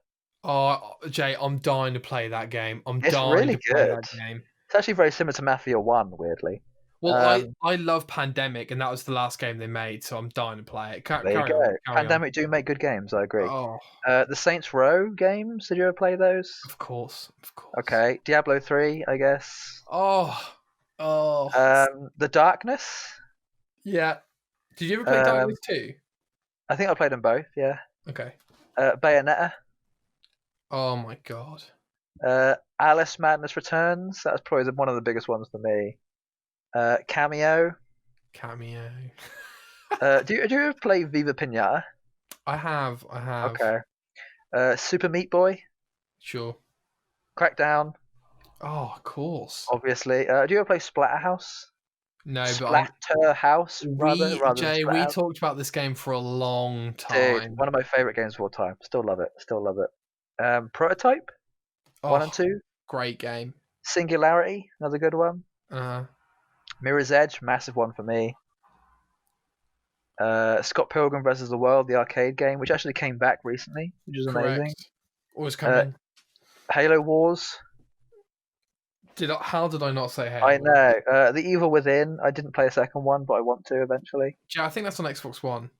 Oh, Jay, I'm dying to play that game. It's really good. It's actually very similar to Mafia 1, weirdly. Well, I love Pandemic, and that was the last game they made, so I'm dying to play it. There you go. Pandemic do make good games, I agree. Oh. The Saints Row games, did you ever play those? Of course. Okay, Diablo 3, I guess. Oh. The Darkness. Yeah. Did you ever play Darkness 2? I think I played them both, yeah. Okay. Bayonetta. Oh my god. Alice Madness Returns. That was probably one of the biggest ones for me. Cameo. Do you ever play Viva Pinata? I have. Okay. Super Meat Boy. Sure. Crackdown. Oh, of course. Obviously. Do you ever play Splatterhouse? No, Splatterhouse. Jay, we talked about this game for a long time. Dude, one of my favorite games of all time. Still love it. Prototype. 1 and 2. Great game. Singularity. Another good one. Mirror's Edge. Massive one for me. Scott Pilgrim vs. the World, the arcade game, which actually came back recently, which is amazing. Always coming. Halo Wars. How did I not say Halo? I know. The Evil Within. I didn't play a second one, but I want to eventually. Yeah, I think that's on Xbox One.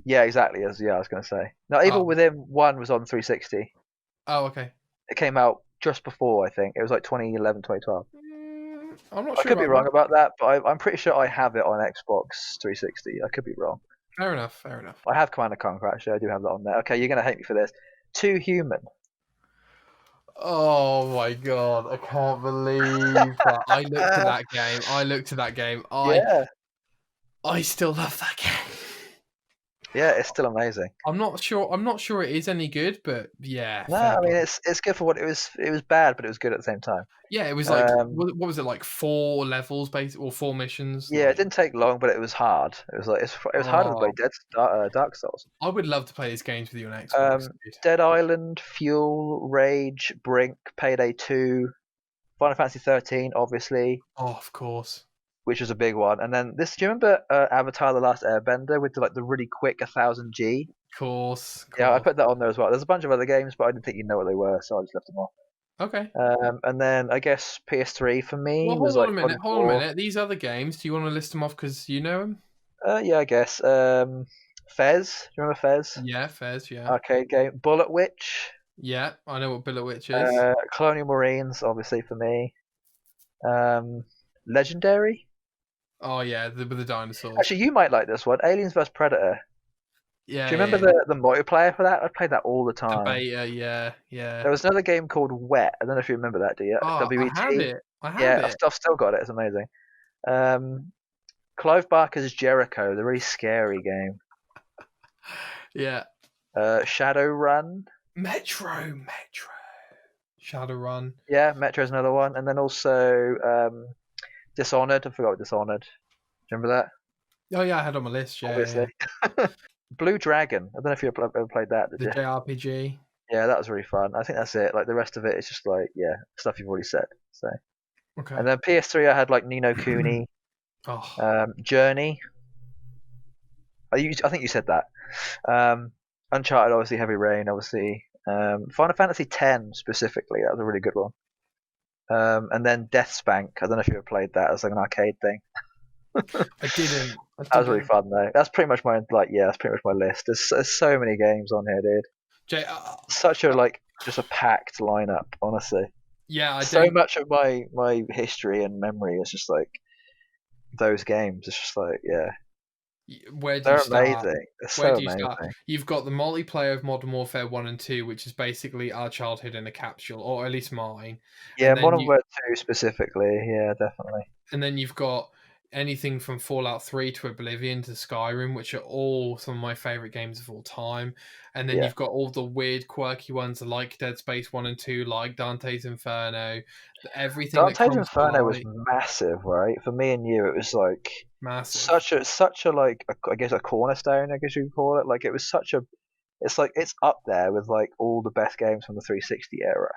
Yeah, exactly. I was going to say. No, Evil Within 1 was on 360. Oh, okay. It came out just before, I think. It was like 2011, 2012. I'm not sure. I could be wrong about that, but I'm pretty sure I have it on Xbox 360. I could be wrong. Fair enough. I have Command & Conquer, actually. I do have that on there. Okay, you're going to hate me for this. Too Human. Oh my god, I can't believe that. I looked at that game. I still love that game. Yeah, it's still amazing. I'm not sure it is any good, but yeah. No, I mean it's good for what it was. It was bad, but it was good at the same time. Yeah, it was like what was it, like 4 levels basically, or 4 missions? Yeah, it didn't take long, but it was hard. It was like it was harder to play Dark Souls. I would love to play these games with you on Xbox. Dead Island, Fuel, Rage, Brink, Payday 2, Final Fantasy 13, obviously, Oh, of course. which was a big one. And then this, do you remember Avatar: The Last Airbender with the really quick 1000G? Of course. Yeah, I put that on there as well. There's a bunch of other games, but I didn't think you'd know what they were, so I just left them off. Okay. And then I guess PS3 for me Well, was hold on like a God minute. of Hold on a War. minute. These other games, do you want to list them off because you know them? Yeah, I guess. Fez, do you remember Fez? Yeah, Fez, yeah. Arcade game. Bullet Witch. Yeah, I know what Billet Witch is. Colonial Marines, obviously for me. Legendary. Oh, yeah, with the dinosaurs. Actually, you might like this one. Aliens vs Predator. Yeah, Do you yeah, remember yeah. the multiplayer for that? I played that all the The time. beta, yeah, yeah. There was another game called Wet. I don't know if you remember that, do you? Oh, I have WET. it. I have Yeah, it. I've still got it. It's amazing. Clive Barker's Jericho, the really scary game. Yeah. Shadowrun. Metro. Shadowrun. Yeah, Metro's another one. And then also Dishonored. I forgot what Dishonored. Do you remember that? Oh, yeah, I had on my list, yeah, Obviously. yeah. Blue Dragon. I don't know if you ever played that, did The you? JRPG. Yeah, that was really fun. I think that's it. Like the rest of it is just like, yeah, stuff you've already said. So, Okay. and then PS3, I had like Ni no Kuni, Oh, Journey. I think you said that. Uncharted, obviously, Heavy Rain, obviously. Final Fantasy X specifically, that was a really good one. And then Death Spank. I don't know if you ever played that. It was like an arcade thing. I didn't. That was really fun though. That's pretty much that's pretty much my list. There's so many games on here, dude. Jay, Such a just a packed lineup, honestly. yeah, I So don't. much of my history and memory is just like those games. It's just like, yeah, Where do you they're start? amazing. They're Where so do you start? amazing. You've got the multiplayer of Modern Warfare 1 and 2, which is basically our childhood in a capsule, or at least mine. Yeah, And then Modern Warfare 2 specifically. Yeah, definitely. and then you've got anything from Fallout 3 to Oblivion to Skyrim, which are all some of my favorite games of all time. And then Yeah. you've got all the weird, quirky ones like Dead Space 1 and 2, like Dante's Inferno, everything that Dante's comes to Inferno was light. massive, right? For me and you, it was like Massive. such a like I guess a cornerstone, I guess you could call it. Like it was such a it's like it's up there with like all the best games from the 360 era.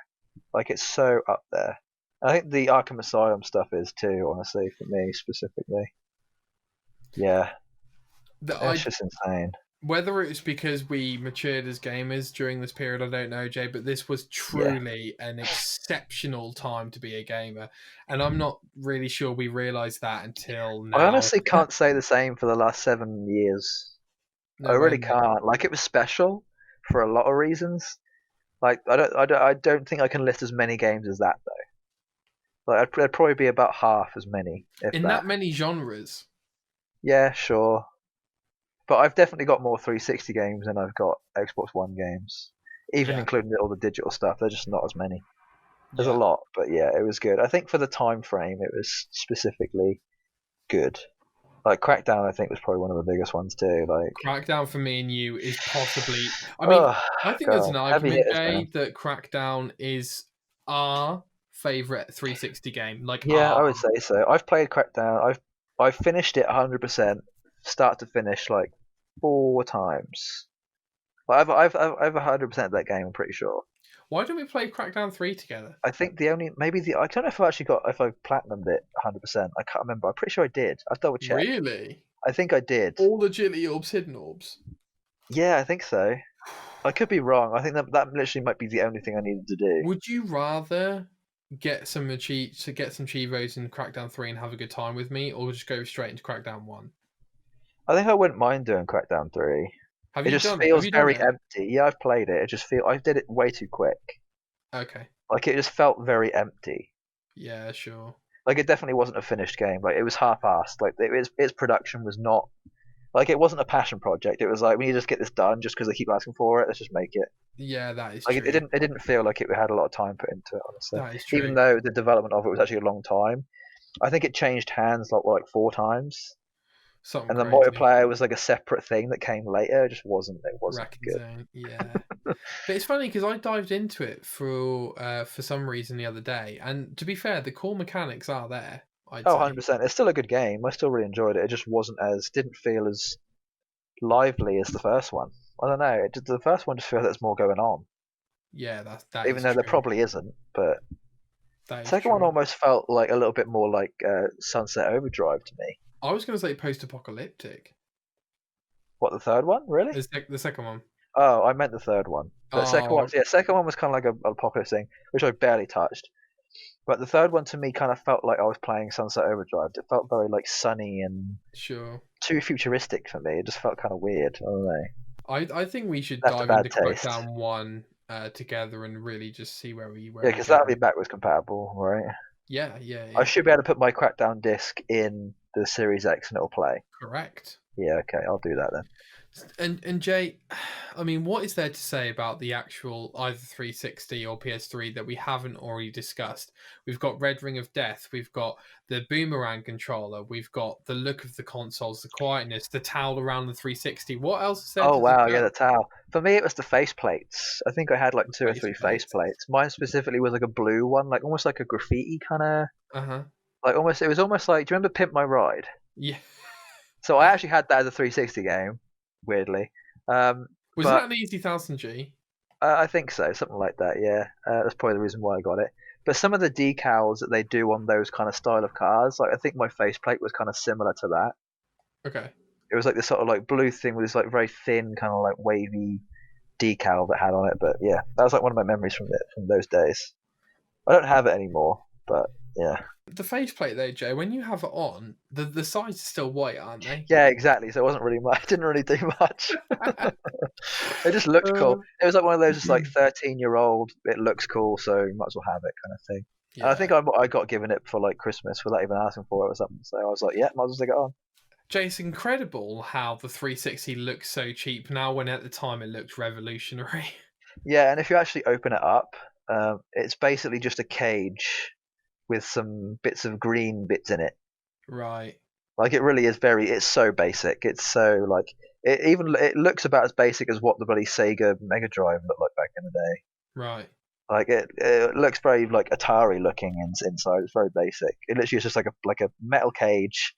Like it's so up there. I think the Arkham Asylum stuff is too, honestly, for me specifically. Yeah, it's just insane. Whether it's because we matured as gamers during this period, I don't know, Jay, but this was Yeah. truly an exceptional time to be a gamer. And I'm not really sure we realised that until now. I honestly can't say the same for the last 7 years. No I way, really mate. can't. Like it was special for a lot of reasons. Like I don't think I can list as many games as that though. Like there'd probably be about half as many, if In that. that many genres. Yeah, sure. But I've definitely got more 360 games than I've got Xbox One games, even Yeah. including all the digital stuff. There's just not as many. There's Yeah. a lot, but yeah, it was good. I think for the time frame, it was specifically good. Like Crackdown, I think was probably one of the biggest ones too. Like, Crackdown for me and you is possibly. I mean, oh I think there's an god, heavy argument, hitters, Jay, man. that Crackdown is our favourite 360 game. Like, Yeah, I would say so. I've played Crackdown. I've finished it 100%, start to finish, like 4 times. Like, I've 100% that game. I'm pretty sure. Why don't we play Crackdown 3 together? I think the only maybe the I don't know if I actually got if I platinumed it 100%. I can't remember. I'm pretty sure I did. I've double checked. Really? I think I did. All the Jilly Orbs, Hidden Orbs. Yeah, I think so. I could be wrong. I think that literally might be the only thing I needed to do. Would you rather get some Chivos in Crackdown 3 and have a good time with me, or just go straight into Crackdown 1? I think I wouldn't mind doing Crackdown 3. Have It you just done it? feels Have you done very it? empty. Yeah, I've played it. It just I did it way too quick. Okay. Like it just felt very empty. Yeah, sure. Like it definitely wasn't a finished game. Like it was half-assed. Like its production was not like it wasn't a passion project. It was like we need to just get this done just because they keep asking for it. Let's just make it. Yeah, that is Like true. it didn't feel like it had a lot of time put into it, honestly. That is true. Even though the development of it was actually a long time. I think it changed hands like 4 times. Something And the crazy. multiplayer was like a separate thing that came later. It wasn't Wrecking good. Zone, yeah. But it's funny because I dived into it for some reason the other day, and to be fair, the core mechanics are there. I'd Oh, say. 100%. It's still a good game. I still really enjoyed it. It just didn't feel as lively as the first one. I don't know. The first one just feels like there's more going on. Yeah, that Even is though there true. probably isn't, but That is Second one true. almost felt like a little bit more like Sunset Overdrive to me. I was going to say post-apocalyptic. What, the third one? Really? The second one. Oh, I meant the third one. But second one, Oh, yeah, second one was kind of like an apocalypse thing, which I barely touched. But the third one to me kind of felt like I was playing Sunset Overdrive. It felt very like sunny and sure. too futuristic for me. It just felt kind of weird. I don't know. I think we should Left a dive bad into taste. Crackdown 1 together and really just see where Yeah, we because that'll go. be backwards compatible, right? Yeah, yeah, I yeah. should be able to put my Crackdown disc in the Series X and it'll play. Correct. Yeah, okay, I'll do that then. And Jay, I mean, what is there to say about the actual either 360 or PS3 that we haven't already discussed? We've got Red Ring of Death, we've got the boomerang controller, we've got the look of the consoles, the quietness, the towel around the 360. What else is there Oh to wow, yeah, discuss? the towel. For me, it was the face plates. I think I had like two or three face Faceplates. plates. Mine specifically was like a blue one, like almost like a graffiti kind of, Uh huh. like almost. It was almost like. Do you remember Pimp My Ride? Yeah. So I actually had that as a 360 game, weirdly. Was But that an Easy 1000G? I think so, something like that. Yeah, that's probably the reason why I got it. But some of the decals that they do on those kind of style of cars, like I think my faceplate was kind of similar to that. Okay. It was like this sort of like blue thing with this like very thin kind of like wavy decal that had on it. But yeah, that was like one of my memories from those days. I don't have it anymore, but yeah. The faceplate though, Jay, when you have it on, the sides are still white, aren't they? Yeah, exactly. So it wasn't really much. It didn't really do much. It just looked cool. It was like one of those just like 13-year-old. It looks cool, so you might as well have it kind of thing. And I Yeah. think I got given it for like Christmas without even asking for it or something. So I was like, yeah, might as well take it on. Jay, it's incredible how the 360 looks so cheap now when at the time it looked revolutionary. Yeah, and if you actually open it up, it's basically just a cage with some bits of green bits in it. Right, Like it really is very. It's so basic. It's so like it looks about as basic as what the bloody Sega Mega Drive looked like back in the day. right. Like it looks very like Atari looking inside. It's very basic. It literally is just like a metal cage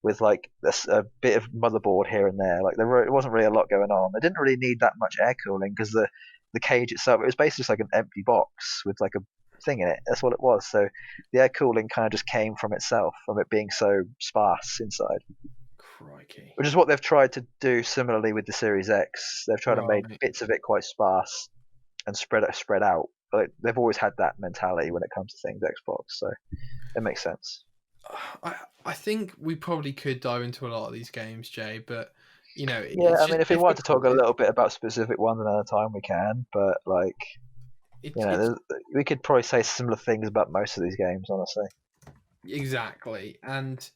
with like a bit of motherboard here and there. Like it wasn't really a lot going on. They didn't really need that much air cooling because the cage itself, it was basically just like an empty box with like a thing in it. That's what it was. So the air cooling kind of just came from itself, from it being so sparse inside. Crikey. Which is what they've tried to do similarly with the Series X. They've tried to make Right. bits of it quite sparse and spread out. But they've always had that mentality when it comes to things Xbox, so it makes sense. I think we probably could dive into a lot of these games, Jay, but you know, Yeah, it's I just mean, if we want to talk difficult. a little bit about specific ones another time, we can. But like, It's we could probably say similar things about most of these games, honestly. exactly, and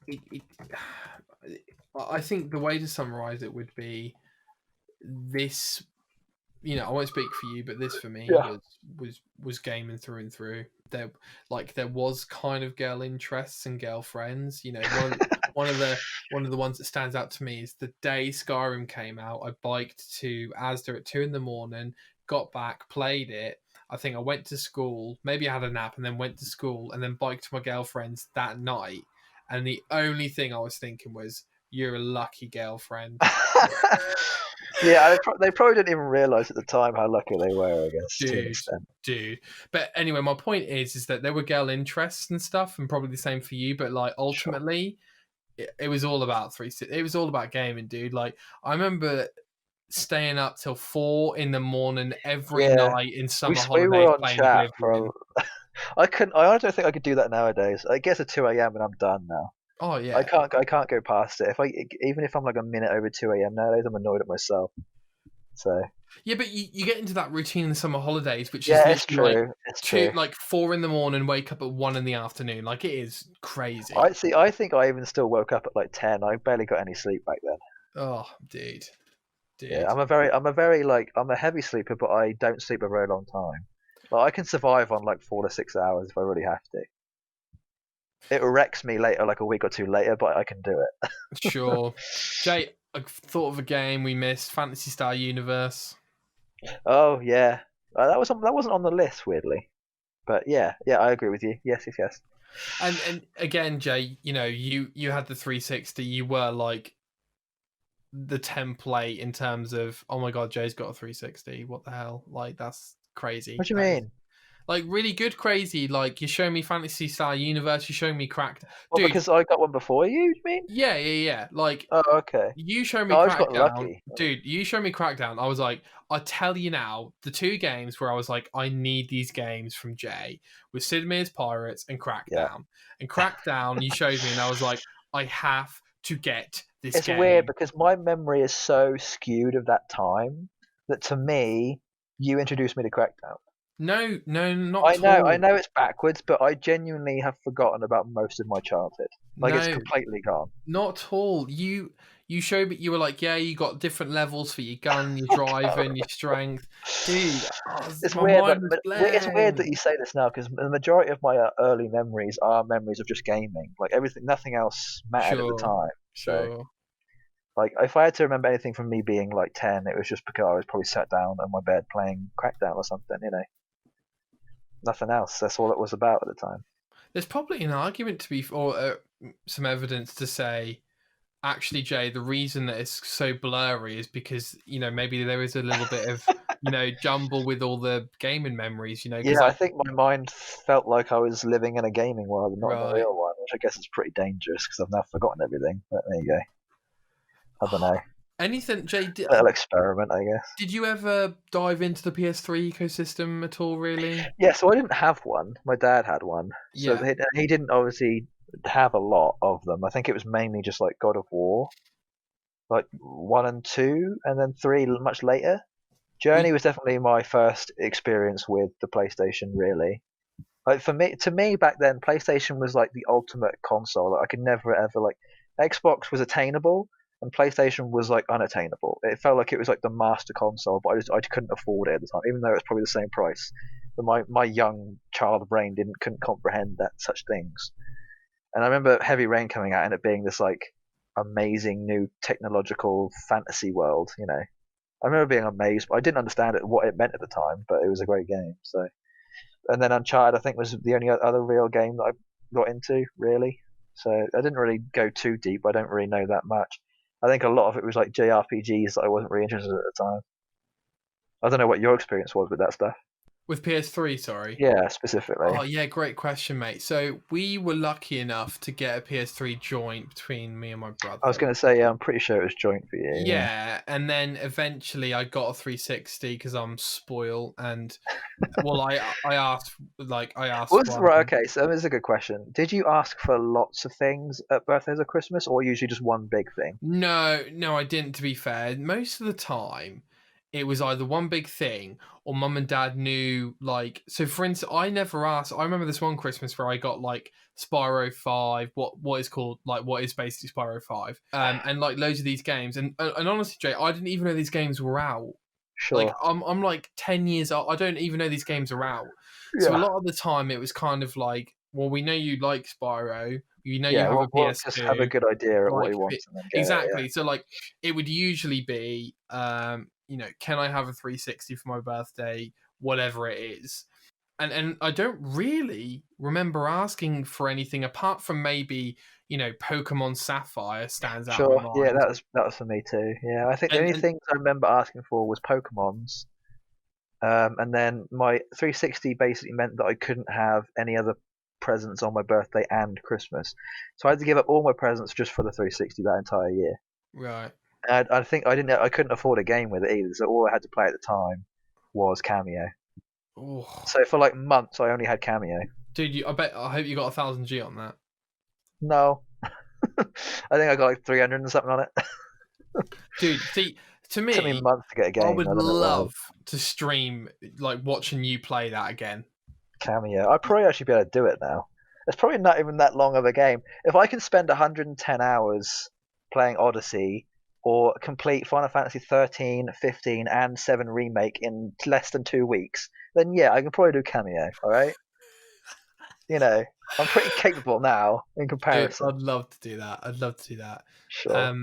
it I think the way to summarize it would be this. You know, I won't speak for you, but this for me Yeah. was gaming through and through. There was kind of girl interests and girlfriends. You know, one of the ones that stands out to me is the day Skyrim came out. I biked to Asda at 2 a.m, got back, played it. I think I went to school, maybe I had a nap, and then went to school, and then biked to my girlfriend's that night. And the only thing I was thinking was, "You're a lucky girlfriend." Yeah, they probably didn't even realize at the time how lucky they were, I guess, to an dude, extent. dude. But anyway, my point is that there were girl interests and stuff, and probably the same for you. But like Sure. ultimately, it was all about It was all about gaming, dude. Like I remember staying up till 4 a.m. every Yeah, night in we summer we were holidays on playing chat Oblivion. for. I couldn't. I honestly don't think I could do that nowadays. I guess at 2 a.m. and I'm done now. Oh I yeah, can't. I can't go past it. Even if I'm like a minute over 2 a.m. nowadays, I'm annoyed at myself. So yeah. But you get into that routine in the summer holidays, which is yeah, it's literally like true. It's true. like 4 a.m, wake up at 1 in the afternoon. Like it is I crazy. see. I think I even still woke up at like 10. I barely got any sleep back then. Oh, dude, Yeah, dude. I'm a heavy sleeper, but I don't sleep a very long time. Like I can survive on like 4 to 6 hours if I really have to. It wrecks me later, like a week or two later, but I can do it. Sure. Jay, I thought of a game we missed, Fantasy Star Universe. Oh yeah, that wasn't on the list weirdly, but yeah, I agree with you. Yes, yes, yes. And again, Jay, you know, you had the 360, you were like the template in terms of, oh my god, Jay's got a 360. What the hell? Like that's crazy. What do you That is mean? like really good, crazy. Like you're showing me Fantasy Star Universe, you're showing me Crackdown, Well, dude. because I got one before you mean? Yeah. Like Oh, okay. you show me No, I just got Crackdown, lucky. dude. You show me Crackdown. I was like, I tell you now, the two games where I was like, I need these games from Jay was Sid Meier's Pirates and Yeah. Crackdown. And Crackdown, you showed me, and I was like, I have to get this It's game. weird because my memory is so skewed of that time that to me, you introduced me to Crackdown. No, not at all. I know it's backwards, but I genuinely have forgotten about most of my childhood. Like it's No, completely gone. not at all. You showed me. You were like, yeah, you got different levels for your gun, your driving, your strength, dude. It's My weird. mind was It's weird that blown. you say this now because the majority of my early memories are memories of just gaming. Like everything, nothing else mattered at the Sure, time. So, sure. like, if I had to remember anything from me being like 10, it was just because I was probably sat down on my bed playing Crackdown or something. Nothing else. That's all it was about at the time. There's probably an argument to be, or some evidence to say, actually, Jay, the reason that it's so blurry is because maybe there is a little bit of jumble with all the gaming memories. Because Yeah, I think my mind felt like I was living in a gaming world and not in a right. real one, which I guess is pretty dangerous because I've now forgotten everything. But there you go. I don't know. Anything, Jay? A little experiment, I guess. Did you ever dive into the PS3 ecosystem at all? Really? Yeah, so I didn't have one. My dad had one. So Yeah. he didn't obviously have a lot of them. I think it was mainly just like God of War, like 1 and 2, and then 3 much later. Journey was definitely my first experience with the PlayStation, really. Like to me back then, PlayStation was like the ultimate console. Like, I could never ever like Xbox was attainable and PlayStation was like unattainable. It felt like it was like the master console, but I couldn't afford it at the time, even though it was probably the same price. But my young child brain couldn't comprehend that such things. And I remember Heavy Rain coming out and it being this like amazing new technological fantasy world. I remember being amazed, but I didn't understand what it meant at the time. But it was a great game. So, and then Uncharted, I think, was the only other real game that I got into, really. So I didn't really go too deep. I don't really know that much. I think a lot of it was like JRPGs that I wasn't really interested in at the time. I don't know what your experience was with that stuff. With PS3, sorry. Yeah, specifically. Oh yeah, great question, mate. So we were lucky enough to get a PS3 joint between me and my brother. I was going to say, yeah, I'm pretty sure it was joint for you. Yeah, and then eventually I got a 360 because I'm spoiled, and well, I asked Right, okay, so this is a good question. Did you ask for lots of things at birthdays or Christmas, or usually just one big thing? No, I didn't. To be fair, most of the time it was either one big thing or mum and dad knew. Like, so for instance, I never asked. I remember this one Christmas where I got like Spyro 5, what is called like what is basically Spyro 5, and like loads of these games. And honestly, Jay, I didn't even know these games were out. Sure. Like I'm like 10 years old. I don't even know these games are out. So a lot of the time it was kind of like, well, we know you like Spyro. You have a PS2. We'll just have a good idea of what he wants. And then Exactly. It, So like it would usually be, can I have a 360 for my birthday? Whatever it is. And I don't really remember asking for anything apart from maybe, Pokemon Sapphire stands out in my mind. Yeah, that was for me too. Yeah, I think the only things I remember asking for was Pokemons. And then my 360 basically meant that I couldn't have any other presents on my birthday and Christmas. So I had to give up all my presents just for the 360 that entire year. Right. And I think I couldn't afford a game with it either, so all I had to play at the time was Cameo. Ooh. So for like months, I only had Cameo. Dude, I hope you got 1000G on that. No, I think I got like 300 and something on it. Dude, see, to me, it took me months to get a game. I would love to stream like watching you play that again. Cameo. I'd probably actually be able to do it now. It's probably not even that long of a game. If I can spend 110 hours playing Odyssey or complete Final Fantasy 13, 15, and 7 Remake in less than 2 weeks, then yeah, I can probably do Cameo, alright? I'm pretty capable now in comparison. Dude, I'd love to do that. Sure.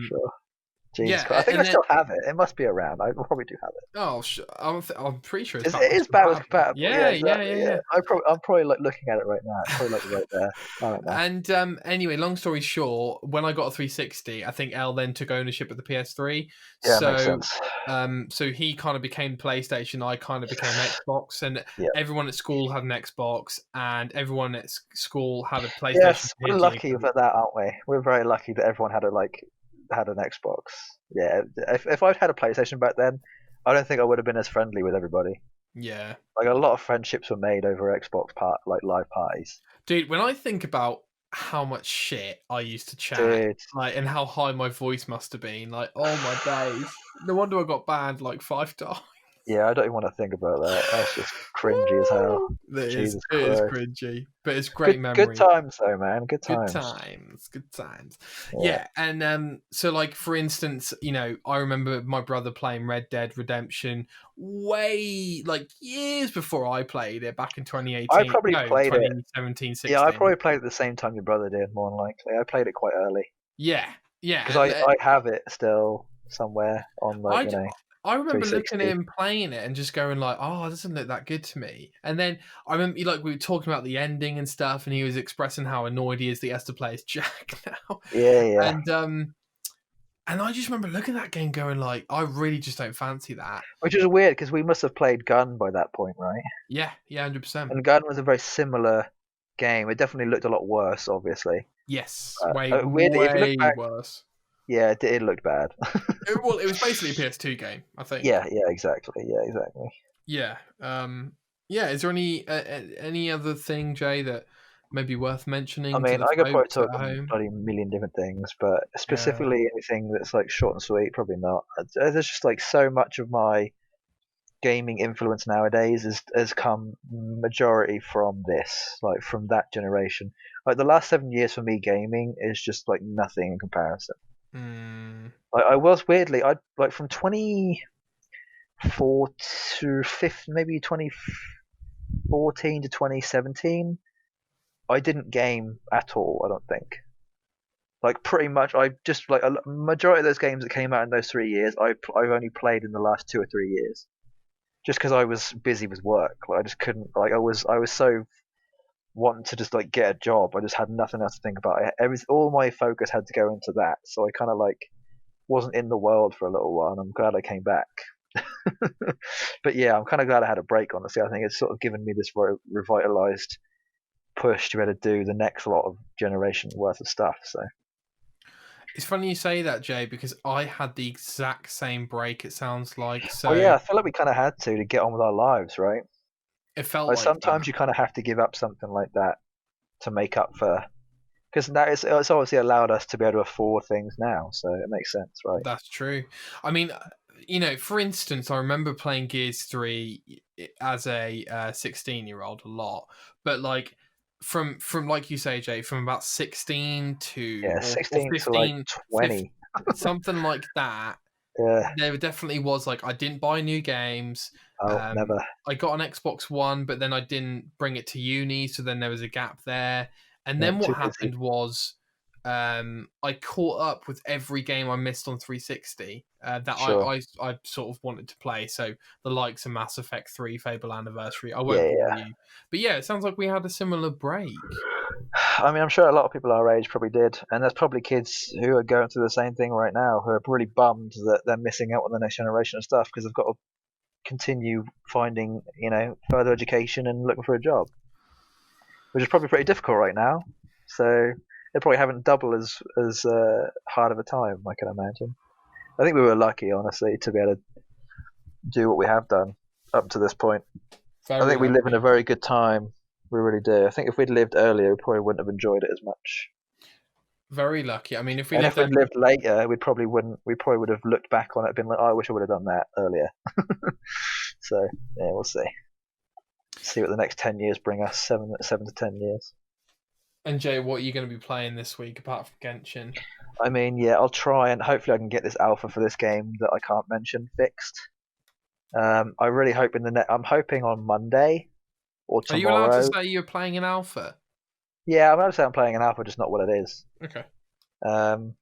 Jesus Yeah, Christ. I think I and then still have it. It must be around. I probably do have it. oh, I'm pretty sure it's It is backwards compatible. Yeah, Yeah, yeah, exactly. yeah, Yeah, yeah. I'm probably like looking at it right now. It's probably like right there. I don't know. And anyway, long story short, when I got a 360, I think El then took ownership of the PS3. Yeah, makes So sense. so he kind of became PlayStation, I kind of became Xbox, and Yeah. everyone at school had an Xbox, and everyone at school had a PlayStation. Yes, we're for lucky PhD. for that, aren't we? We're very lucky that everyone had had an Xbox. Yeah, if I'd had a PlayStation back then, I don't think I would have been as friendly with everybody. Yeah, Like a lot of friendships were made over Xbox like live parties. dude. When I think about how much shit I used to chat, Dude, like, and how high my voice must have been, like, oh my days. No wonder I got banned like 5 times. yeah, I don't even want to think about that. That's just cringy as hell. Jesus It is Christ. cringy, but it's great Good memory. times though, man. Good Good times. times, good times. Yeah. Yeah, and so like for instance, I remember my brother playing Red Dead Redemption way like years before I played it back in 2018. I probably No, played it. 2017, Yeah, I 16. probably played it the same time your brother did, more than likely. I played it quite early Yeah, yeah. because I have it still somewhere on I, like I remember looking at 360. him playing it and just going like, "Oh, it doesn't look that good to me." And then I remember, like, we were talking about the ending and stuff, and he was expressing how annoyed he is that he has to play as Jack now. Yeah. And I just remember looking at that game, going like, "I really just don't fancy that." Which is weird because we must have played Gun by that point, right? Yeah, 100%. And Gun was a very similar game. It definitely looked a lot worse, obviously. Yes, Weirdly, if you look way back, worse. yeah, it looked bad. Well, it was basically a PS2 game, I think. Yeah, exactly. Yeah, exactly. Yeah. Yeah. Is there any other thing, Jay, that may be worth mentioning I to mean, the I could probably folks talk at on home? bloody million different things, but Yeah. specifically anything that's like short and sweet, probably not. There's just like so much of my gaming influence nowadays has come majority from this, like from that generation. Like the last 7 years for me gaming is just like nothing in comparison. Mm, Like I was weirdly, I like from 24 to 15, maybe 2014 to 2017, I didn't game at all. I don't think. Like pretty much, I just like a majority of those games that came out in those 3 years, I've only played in the last 2 or 3 years. Just because I was busy with work, like I just couldn't. Like I was so wanting to just like get a job. I just had nothing else to think about. All my focus had to go into that, so I kind of like wasn't in the world for a little while, and I'm glad I came back. But yeah, I'm kind of glad I had a break. Honestly, I think it's sort of given me this revitalized push to be able to do the next lot of generation worth of stuff. So it's funny you say that, Jay, because I had the exact same break. It sounds like so. well, yeah, I feel like we kind of had to get on with our lives, right? It felt Like like sometimes that. you kind of have to give up something like that to make up for, because that is it's obviously allowed us to be able to afford things now, so it makes sense, right? That's true. I mean, for instance, I remember playing Gears 3 as a 16-year-old a lot, but like from like you say, Jay, from about 16 to Yeah, or 16 to like 15, 20. something like that. Yeah. There definitely was like I didn't buy new games. Oh, never. I got an Xbox One, but then I didn't bring it to uni, so then there was a gap there. And Yeah, then too what busy. happened was I caught up with every game I missed on 360 that Sure. I sort of wanted to play. So the likes of Mass Effect 3, Fable Anniversary. I won't Yeah, bore yeah. you, but yeah, it sounds like we had a similar break. I mean, I'm sure a lot of people our age probably did, and there's probably kids who are going through the same thing right now who are really bummed that they're missing out on the next generation of stuff because they've got to continue finding, further education and looking for a job, which is probably pretty difficult right now. So they're probably having double as hard of a time, I can imagine. I think we were lucky, honestly, to be able to do what we have done up to this point. I think we live in a very good time. We really do. I think if we'd lived earlier, we probably wouldn't have enjoyed it as much. Very lucky. I mean, if we And lived if we'd lived later, we probably wouldn't. We probably would have looked back on it and been like, "Oh, I wish I would have done that earlier." So yeah, we'll see. See what the next 10 years bring us. 7 to 10 years. And Jay, what are you going to be playing this week apart from Genshin? I mean, yeah, I'll try and hopefully I can get this alpha for this game that I can't mention fixed. I really hope I'm hoping on Monday or Are you allowed to tomorrow. say you're playing an alpha? Yeah, I'm going to say I'm playing an alpha, just not what it is. Okay. Um,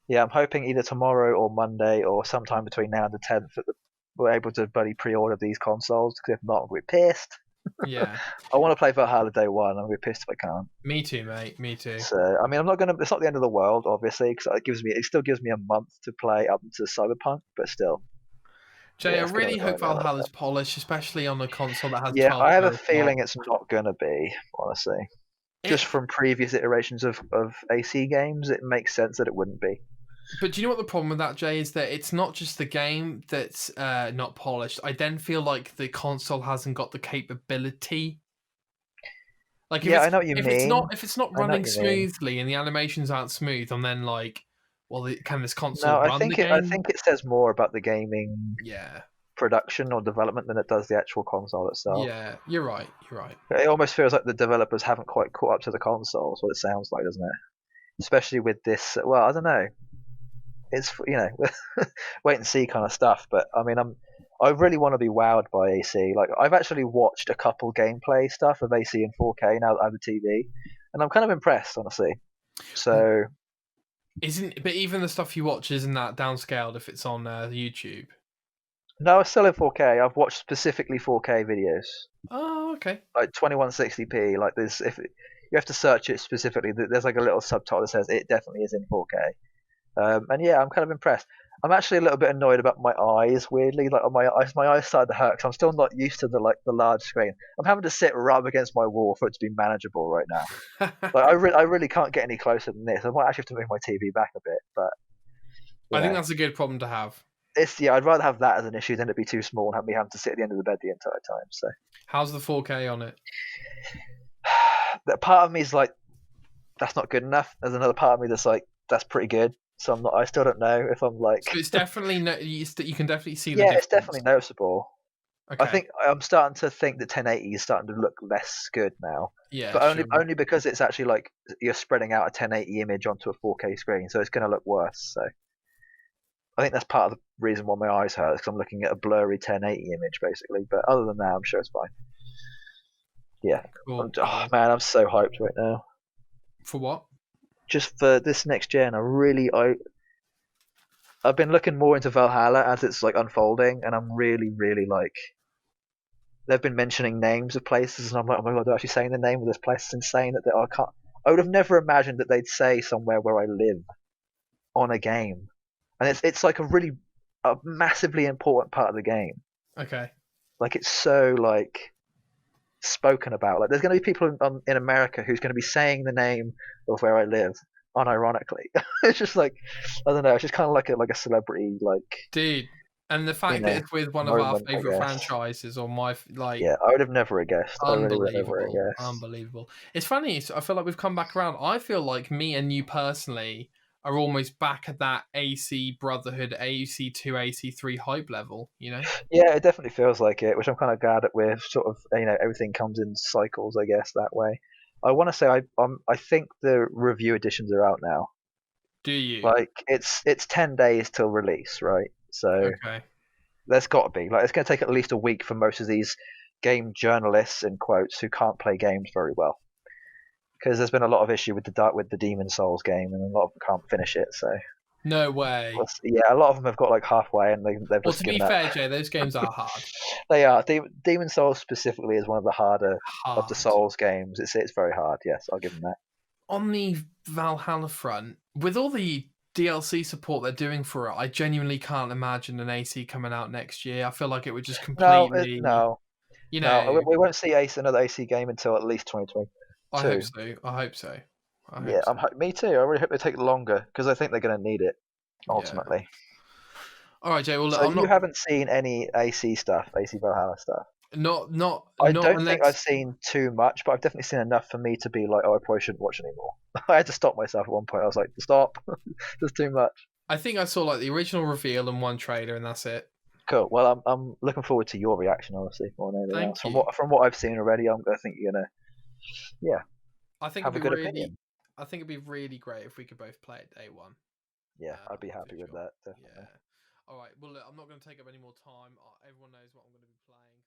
Yeah, I'm hoping either tomorrow or Monday or sometime between now and the 10th that we're able to bloody pre-order these consoles. Because if not, I'm going to be pissed. Yeah, I want to play Valhalla day one. I'm going to be pissed if I can't. me too, mate. Me too. So I mean, I'm not going to. It's not the end of the world, obviously, because it still gives me a month to play up to Cyberpunk. But still, Jay, yeah, I it's going really to hope annoy me a little Valhalla's bit. polished, especially on a console that has Yeah, 12 I have a feeling teraflops. it's not going to be, honestly. Just It, from previous iterations of AC games, it makes sense that it wouldn't be. but do you know what the problem with that, Jay, is that it's not just the game that's not polished. I then feel like the console hasn't got the capability. Like Yeah, I know what you mean. if it's not I know what running you mean. smoothly and the animations aren't smooth, and then like, well, can this console No, I run the think I game? think it says more about the gaming Yeah, production or development than it does the actual console itself. yeah, you're right. You're right. It almost feels like the developers haven't quite caught up to the console. Is what it sounds like, doesn't it? Especially with this. Well, I don't know. It's wait and see kind of stuff. But I mean, I really want to be wowed by AC. Like I've actually watched a couple gameplay stuff of AC in 4K now that I have a TV, and I'm kind of impressed, honestly. So But even the stuff you watch isn't that downscaled if it's on YouTube. no, it's still in 4K. I've watched specifically 4K videos, Oh, okay. like 2160p. Like there's if you have to search it specifically, there's like a little subtitle that says it definitely is in 4K. And yeah, I'm kind of impressed. I'm actually a little bit annoyed about my eyes. Weirdly, like on my eyes started to hurt because I'm still not used to the large screen. I'm having to sit right up against my wall for it to be manageable right now. Like I really can't get any closer than this. I might actually have to move my TV back a bit, but you I think know, that's a good problem to have. I'd rather have that as an issue than it be too small and have me having to sit at the end of the bed the entire time. So How's the 4K on it? that part of me is like, that's not good enough. There's another part of me that's like, that's pretty good. So I'm not. I still don't know if I'm like. So it's definitely you can definitely see the Yeah, it's difference. definitely noticeable. I Okay. think I'm starting to think that 1080 is starting to look less good now, Yeah, but sure. only because it's actually like you're spreading out a 1080 image onto a 4K screen, so it's going to look worse. So I think that's part of the reason why my eyes hurt, because I'm looking at a blurry 1080 image basically. But other than that, I'm sure it's fine. Yeah, Cool. oh man, I'm so hyped right now. For what? Just for this next gen, I've been looking more into Valhalla as it's like unfolding, and I'm really like they've been mentioning names of places, and I'm like, oh my god, they're actually saying the name of this place. It's insane that I can't. I would have never imagined that they'd say somewhere where I live on a game, and it's like a massively important part of the game. Okay. Like it's so like spoken about. Like there's going to be people in America who's going to be saying the name of where I live unironically. It's just like I don't know. It's just kind of like a celebrity Dude, and the fact that it's with one of our moment, I favorite guess. franchises or my like Yeah, I would have never guessed. I really would have never unbelievable, guessed. unbelievable. It's funny. I feel like we've come back around. I feel like me and you personally are almost back at that AC Brotherhood, AC2, AC3 hype level. You know? Yeah, it definitely feels like it, which I'm kind of glad that we're sort of everything comes in cycles, I guess that way. I want to say I think the review editions are out now. Do you? Like it's 10 days till release, right? So Okay. there's got to be like it's going to take at least a week for most of these game journalists in quotes who can't play games very well, because there's been a lot of issue with the Demon Souls game, and a lot of them can't finish it. So No way. yeah, a lot of them have got like halfway, and they've Well, just to be given up. fair, Jay, those games are hard. They are. Demon Souls specifically is one of the harder of the Hard. Souls games. It's very hard. Yes, I'll give them that. On the Valhalla front, with all the DLC support they're doing for it, I genuinely can't imagine an AC coming out next year. I feel like it would just No, completely, no, you no. know. We won't see another AC game until at least I hope 2022. so. I hope so. I Yeah, hope so. me too. I really hope they take longer because I think they're going to need it Yeah. ultimately. All right, Jay. Well, look, So I'm you not, haven't seen any AC stuff, AC Valhalla stuff. I not don't think I've unless. seen too much, but I've definitely seen enough for me to be like, oh, I probably shouldn't watch anymore. I had to stop myself at one point. I was like, stop, there's too much. I think I saw like the original reveal and one trailer, and that's it. Cool. Well, I'm looking forward to your reaction, honestly, more than anything else. Thank you. From what I've seen already, I think you're gonna, yeah, I think have a it'd be good really. opinion. I think it'd be really great if we could both play it day one. Yeah, I'd be For happy with sure. that, definitely. Yeah. All right. Well, look, I'm not going to take up any more time. Everyone knows what I'm going to be playing.